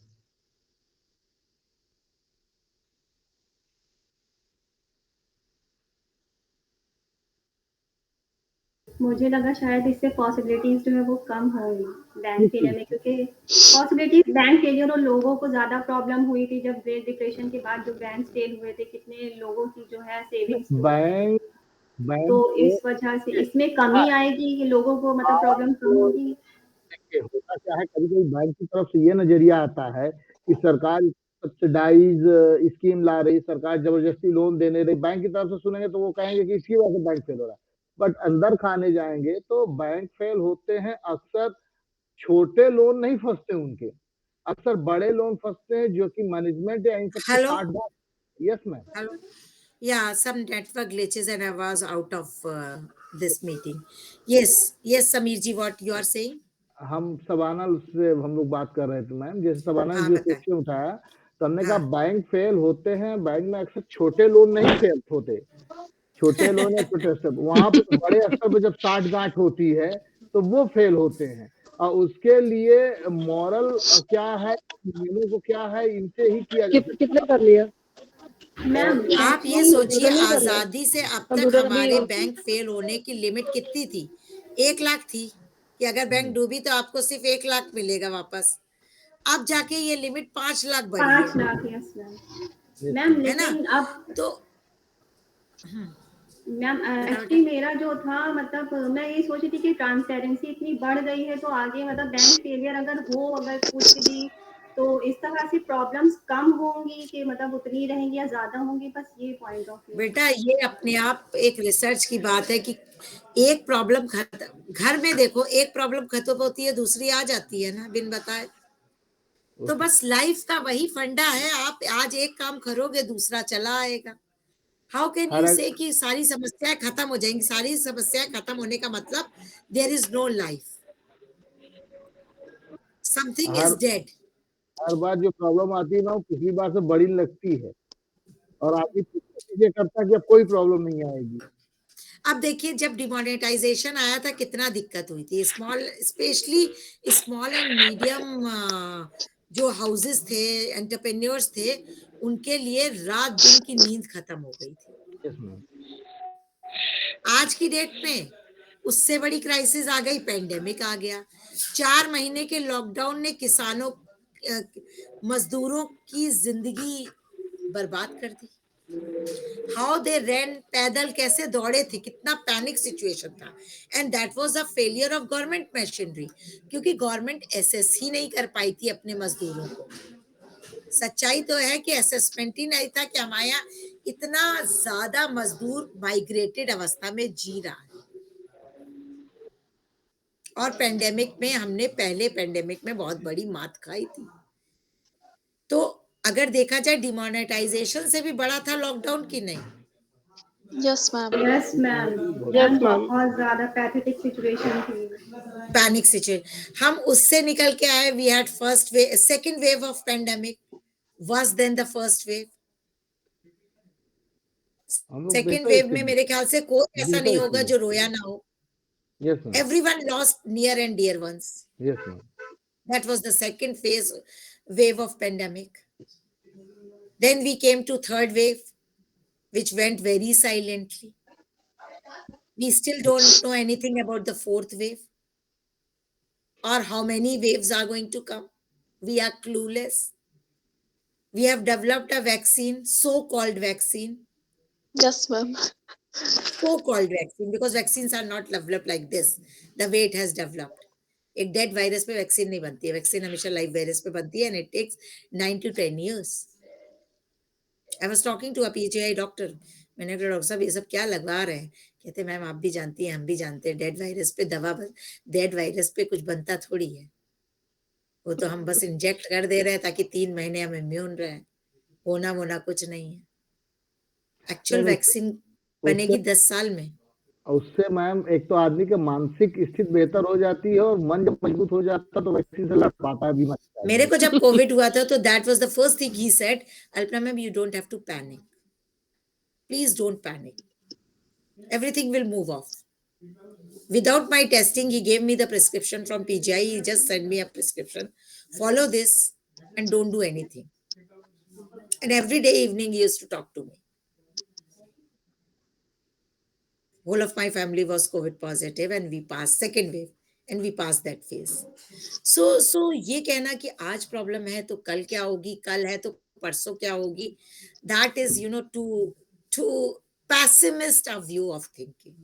S3: मुझे लगा शायद इससे पॉसिबिलिटीज जो है वो कम होंगी बैंक
S7: किस
S3: फेलियर
S7: चीज
S3: में, क्योंकि पॉसिबिलिटीज बैंक फेलियर और लोगों को ज्यादा प्रॉब्लम हुई थी जब ग्रेट डिप्रेशन के बाद जो बैंक फेल हुए थे, कितने लोगों की जो है सेविंग्स
S7: की?
S3: तो
S7: बैंक
S3: तो
S7: बैंक
S3: इस वजह से इसमें कमी आएगी कि लोगों को मतलब प्रॉब्लम कम होगी।
S7: देखिए, होता क्या है, कभी-कभी बैंक की तरफ से ये नज़रिया आता है कि सरकार सब्सिडाइज़ स्कीम ला रही, सरकार ज़बरदस्ती लोन देने रही। बैंक की तरफ से सुनेंगे तो वो कहेंगे कि इसकी वजह से बैंक फेल हो रहा है। बट अंदर खाने जाएँगे तो बैंक फेल होते हैं अक्सर छोटे लोन नहीं फँसते उनके, अक्सर बड़े लोन फँसते हैं जो कि मैनेजमेंट या इन सब की
S1: हेलो
S7: साठगांठ। Yes ma'am.
S1: Hello yeah, some network glitches and I was out of this meeting. Yes Sameer ji, what you are saying?
S7: हम सबाना से हम लोग बात कर रहे थे मैम, जैसे सबाना ने
S1: हाँ
S7: जो
S1: बताएं।
S7: क्वेश्चन उठाया, तो हमने कहा
S1: हाँ
S7: बैंक फेल होते हैं, बैंक में अक्सर छोटे लोन नहीं फेल होते। छोटे लोन या छोटे स्तर वहाँ पे बड़े स्तर पे जब साठ-गांठ होती है, तो वो फेल होते हैं। और उसके लिए मॉरल क्या है, नियमों को क्या है, इनसे ही किया जा सकता
S2: कितने कर लिया?
S7: है।
S3: मैम
S7: और
S1: आप ये
S3: एक्चुअली
S1: सोचिए
S2: कंप्यूटर नहीं कर लिया?
S1: आजादी से अब तक
S2: कंप्यूटर अभी
S1: हमारे बैंक फेल होने की लिमिट कितनी थी? 1 लाख थी कि अगर बैंक डूबी तो आपको सिर्फ 1 लाख मिलेगा वापस। अब जाके ये लिमिट 5 लाख बढ़ी
S3: 5
S1: है,
S3: lakh yes ma'am.
S7: Yes
S3: ma'am
S7: ma'am.
S1: है ना?
S3: लेकिन अब
S1: तो
S3: मैम
S1: बता
S3: एक्चुअली
S1: बेटा।
S3: मेरा जो था मतलब मैं ये सोच रही थी कि ट्रांसपेरेंसी इतनी बढ़ गई है तो आगे मतलब बैंक फेलियर अगर हो, अगर कुछ भी, तो इस तरह से प्रॉब्लम्स कम होंगी कि मतलब उतनी रहेंगी या ज्यादा होंगी, बस ये पॉइंट ऑफ व्यू।
S1: बेटा ये अपने आप एक रिसर्च की बात है कि एक प्रॉब्लम खत्म, घर में देखो एक प्रॉब्लम खत्म होती है दूसरी आ जाती है ना बिन बताए। तो बस लाइफ का वही फंडा है, आप आज एक काम करोगे दूसरा चला आएगा। हाउ कैन
S7: हर
S1: यू
S7: एक
S1: से कि सारी समस्याएं खत्म हो जाएंगी? सारी समस्याएं खत्म होने का मतलब there is no life, something is
S7: her
S1: dead.
S7: हर बार जो प्रॉब्लम आती है ना, वो पिछली बार से बड़ी लगती है और आदमी चीज़ें करता है कि अब कोई प्रॉब्लम नहीं आएगी।
S1: अब देखिए जब डिमोनेटाइजेशन आया था कितना दिक्कत हुई थी, small specially small and medium जो हाउसेस थे, एंटरप्रेन्योर्स थे, उनके लिए रात दिन की नींद खत्म हो गई थी।
S7: Yes ma'am.
S1: आज की डेट में उससे बड़ी क्राइसिस आ गई, पेंडेमिक आ गया। 4 महीने के लॉकडाउन ने किसानों मजदूरों की जिंदगी बर्बाद कर दी। हाउ दे रैन, पैदल कैसे दौड़े थे, कितना पैनिक सिचुएशन था। And that was a failure of government machinery, क्योंकि गवर्नमेंट एसेस ही नहीं कर पाई थी अपने मजदूरों को। सच्चाई तो है कि असेसमेंट ही नहीं था कि हमारे यहाँ इतना ज्यादा मजदूर माइग्रेटेड अवस्था में जी रहा है। और पेंडेमिक में हमने पहले पेंडेमिक में बहुत बड़ी मात खाई थी। तो अगर देखा जाए डिमोनेटाइजेशन से भी बड़ा था लॉकडाउन की नहीं?
S2: Yes ma'am.
S3: Yes ma'am.
S2: Yes
S3: ma'am
S2: ma'am.
S3: बहुत ज्यादा पैथेटिक सिचुएशन थी।
S1: पैनिक सिचुएशन, हम उससे निकल के आए। We had first wave, second wave of pandemic worse than the first wave.
S7: हम लोग
S1: सेकंड
S7: बेहतर
S1: वेव
S7: स्थिति
S1: में
S7: में
S1: मेरे ख्याल से कोई ऐसा नहीं
S7: बेहतर
S1: होगा
S7: स्थिति में।
S1: जो रोया ना हो।
S7: Yes ma'am.
S1: Everyone lost near and dear ones.
S7: Yes ma'am.
S1: That was the second phase wave of pandemic. Then we came to third wave, which went very silently. We still don't know anything about the fourth wave or how many waves are going to come. We are clueless. We have developed a vaccine, so-called vaccine,
S2: Yes, ma'am.
S1: so-called vaccine, because vaccines are not developed like this, the way it has developed. एक dead virus पे vaccine नहीं बनती है, vaccine हमेशा live virus पे बनती है, and it takes 9 to 10 years. I was talking to a PGI doctor. मैंने कहा डॉक्टर साहब ये सब क्या लगवा रहे हैं? कहते मैम आप भी जानती हैं, हम भी जानते हैं, डेड वायरस पे दवा, डेड वायरस पे कुछ बनता थोड़ी है, वो तो हम बस इंजेक्ट कर दे रहे हैं ताकि 3 महीने हम इम्यून रहे, होना वोना कुछ नहीं है. एक्चुअल
S7: नहीं,
S1: वैक्सीन बनेगी 10 साल में.
S7: उससे मैम एक तो आदमी के मानसिक स्थिति बेहतर हो जाती है और मन जब मजबूत हो जाता है तो वैक्सीन से लड़ पाता है बीमारी से.
S1: मेरे को जब कोविड हुआ था तो that was the first thing he said, Alpana ma'am you don't have to panic, please don't panic, everything will move off. Without my testing, he gave me the prescription from PGI. He just sent me a prescription. Follow this and don't do anything. And every day evening, he used to talk to me. Whole of my family was COVID positive, and we passed second wave, and we passed that phase. So ये कहना कि आज problem है तो कल क्या होगी, कल है तो परसों क्या होगी, that is too pessimist a view of thinking.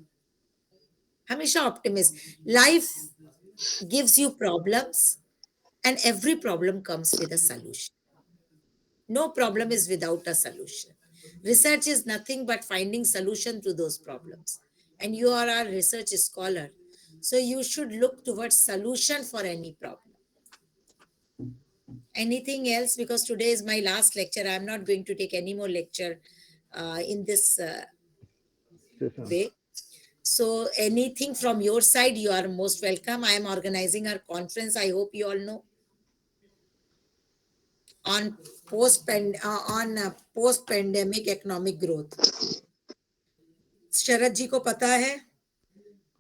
S1: हमेशा optimist. Life gives you problems, and every problem comes with a solution. No problem is without a solution. Research is nothing but finding solution to those problems. And you are a research scholar, so you should look towards solution for any problem. Anything else? Because today is my last lecture. I'm not going to take any more lecture in this way. So anything from your side, you are most welcome. I am organizing our conference. I hope you all know, on post-pandemic economic growth. शरद जी को पता है,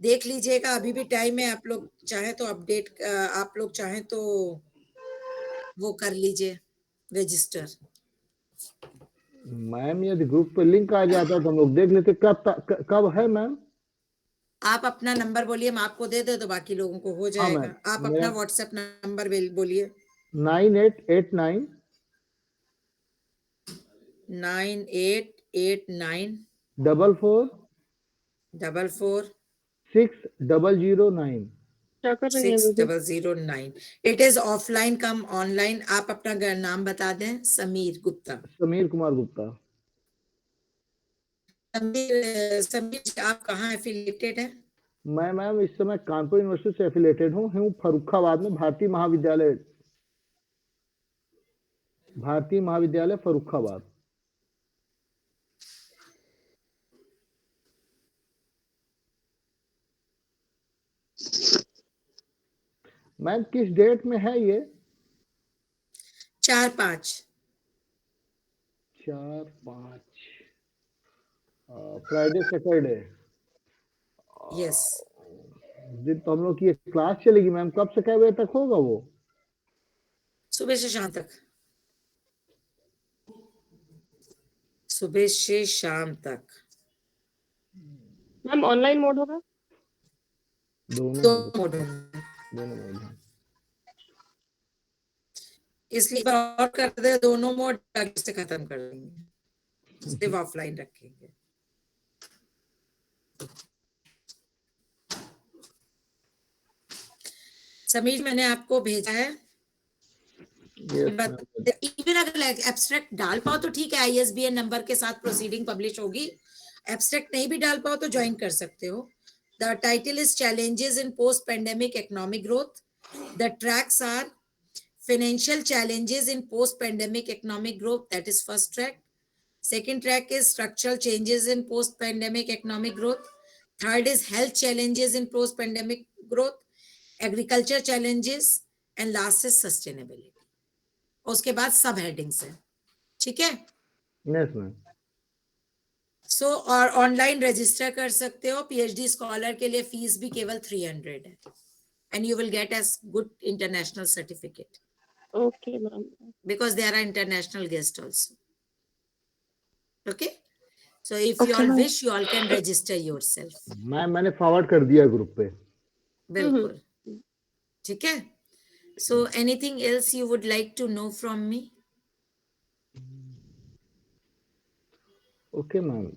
S1: देख लीजिएगा, अभी भी time है, आप लोग चाहे तो अपडेट, आप लोग चाहे तो वो कर लीजिए रजिस्टर.
S7: मैम यदि ग्रुप पे लिंक आ जाता तो हम लोग देख लेते. कब है मैम?
S1: आप अपना नंबर बोलिए, हम आपको दे दे तो बाकी लोगों को हो जाएगा. आप अपना व्हाट्सएप नंबर बोलिए.
S7: 9889
S1: 9889
S7: 44
S1: 44
S7: 6009.
S4: क्या कर रही हैं दीदी?
S1: 6009. It is offline come online. आप अपना नाम बता दें. समीर गुप्ता.
S7: समीर कुमार गुप्ता.
S1: समीर जी, आप कहाँ एफिलिएटेड हैं?
S7: मैं मैम इस समय कानपुर यूनिवर्सिटी से एफिलिएटेड हूँ फर्रुखाबाद में, भारतीय महाविद्यालय फर्रुखाबाद. मैम किस डेट में है ये?
S1: 4/5.
S7: 4/5 फ्राइडे सैटरडे.
S1: यस.
S7: दिन तो हम लोग की क्लास चलेगी मैम. कब से क्या बजे तक होगा वो?
S1: सुबह से शाम तक. सुबह से शाम तक.
S4: मैम ऑनलाइन मोड होगा?
S1: दोनों मोड होंगे. इसलिए और कर दे दोनों मोड, से खत्म कर देंगे, सिर्फ ऑफलाइन रखेंगे. समीर मैंने आपको भेजा है. इवन अगर एब्स्ट्रैक्ट डाल पाओ तो ठीक है, ISBN नंबर के साथ प्रोसीडिंग पब्लिश होगी. एब्स्ट्रैक्ट नहीं भी डाल पाओ तो ज्वाइन कर सकते हो. The title is challenges in post pandemic economic growth. The tracks are financial challenges in post pandemic economic growth, that is first track. Second track is structural changes in post pandemic economic growth. Third is health challenges in post pandemic growth, agriculture challenges, and last is sustainability. उसके बाद सब headings है. ठीक है?
S7: Yes ma'am.
S1: सो और online register कर सकते हो. PhD स्कॉलर के लिए फीस भी केवल 300 है, and you will get as good international certificate.
S4: Okay, ma'am.
S1: Because there are international guests also. Okay? So if
S2: Okay,
S1: you all
S2: ma'am.
S1: wish, you all can register yourself.
S7: Ma'am मैंने forward कर दिया group पे.
S1: बिल्कुल. ठीक है? So anything else you would like to know from me?
S7: Okay ma'am,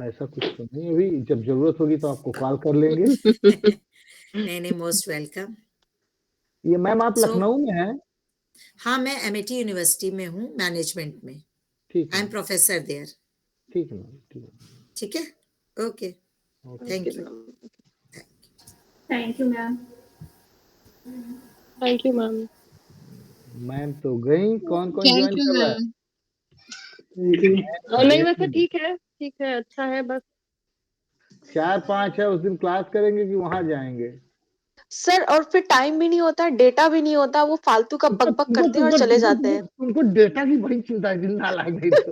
S7: ऐसा कुछ तो नहीं अभी, जब जरूरत होगी तो आपको कॉल कर लेंगे।
S1: नहीं, मोस्ट वेलकम।
S7: ये मैम आप
S1: So-
S7: लखनऊ में हैं?
S1: हाँ, मैं एमआईटी यूनिवर्सिटी में हूँ, मैनेजमेंट में।
S7: ठीक
S1: आई
S7: है
S1: एम प्रोफेसर देयर।
S7: ठीक है मैम, ठीक है।
S1: ठीक है, okay, thank you.
S3: Thank you ma'am.
S2: Thank you ma'am.
S7: Ma'am तो गई, कौन कौन
S4: थैंक
S7: ज्वाइन
S4: यू
S7: कर रहा है?
S4: मैम।
S2: नहीं वैसे ठीक है, अच्छा है बस।
S7: 4-5 है, उस दिन क्लास करेंगे कि वहां जाएंगे?
S2: सर और फिर टाइम भी नहीं होता, डेटा भी नहीं होता, वो फालतू का
S7: तुमको
S2: बक
S7: तुमको
S2: करते हैं और
S7: तुमको
S2: चले
S7: तुमको
S2: जाते हैं।
S7: तुमको तुमको डेटा की बड़ी चिंता है, दिन ना लाए नहीं तो।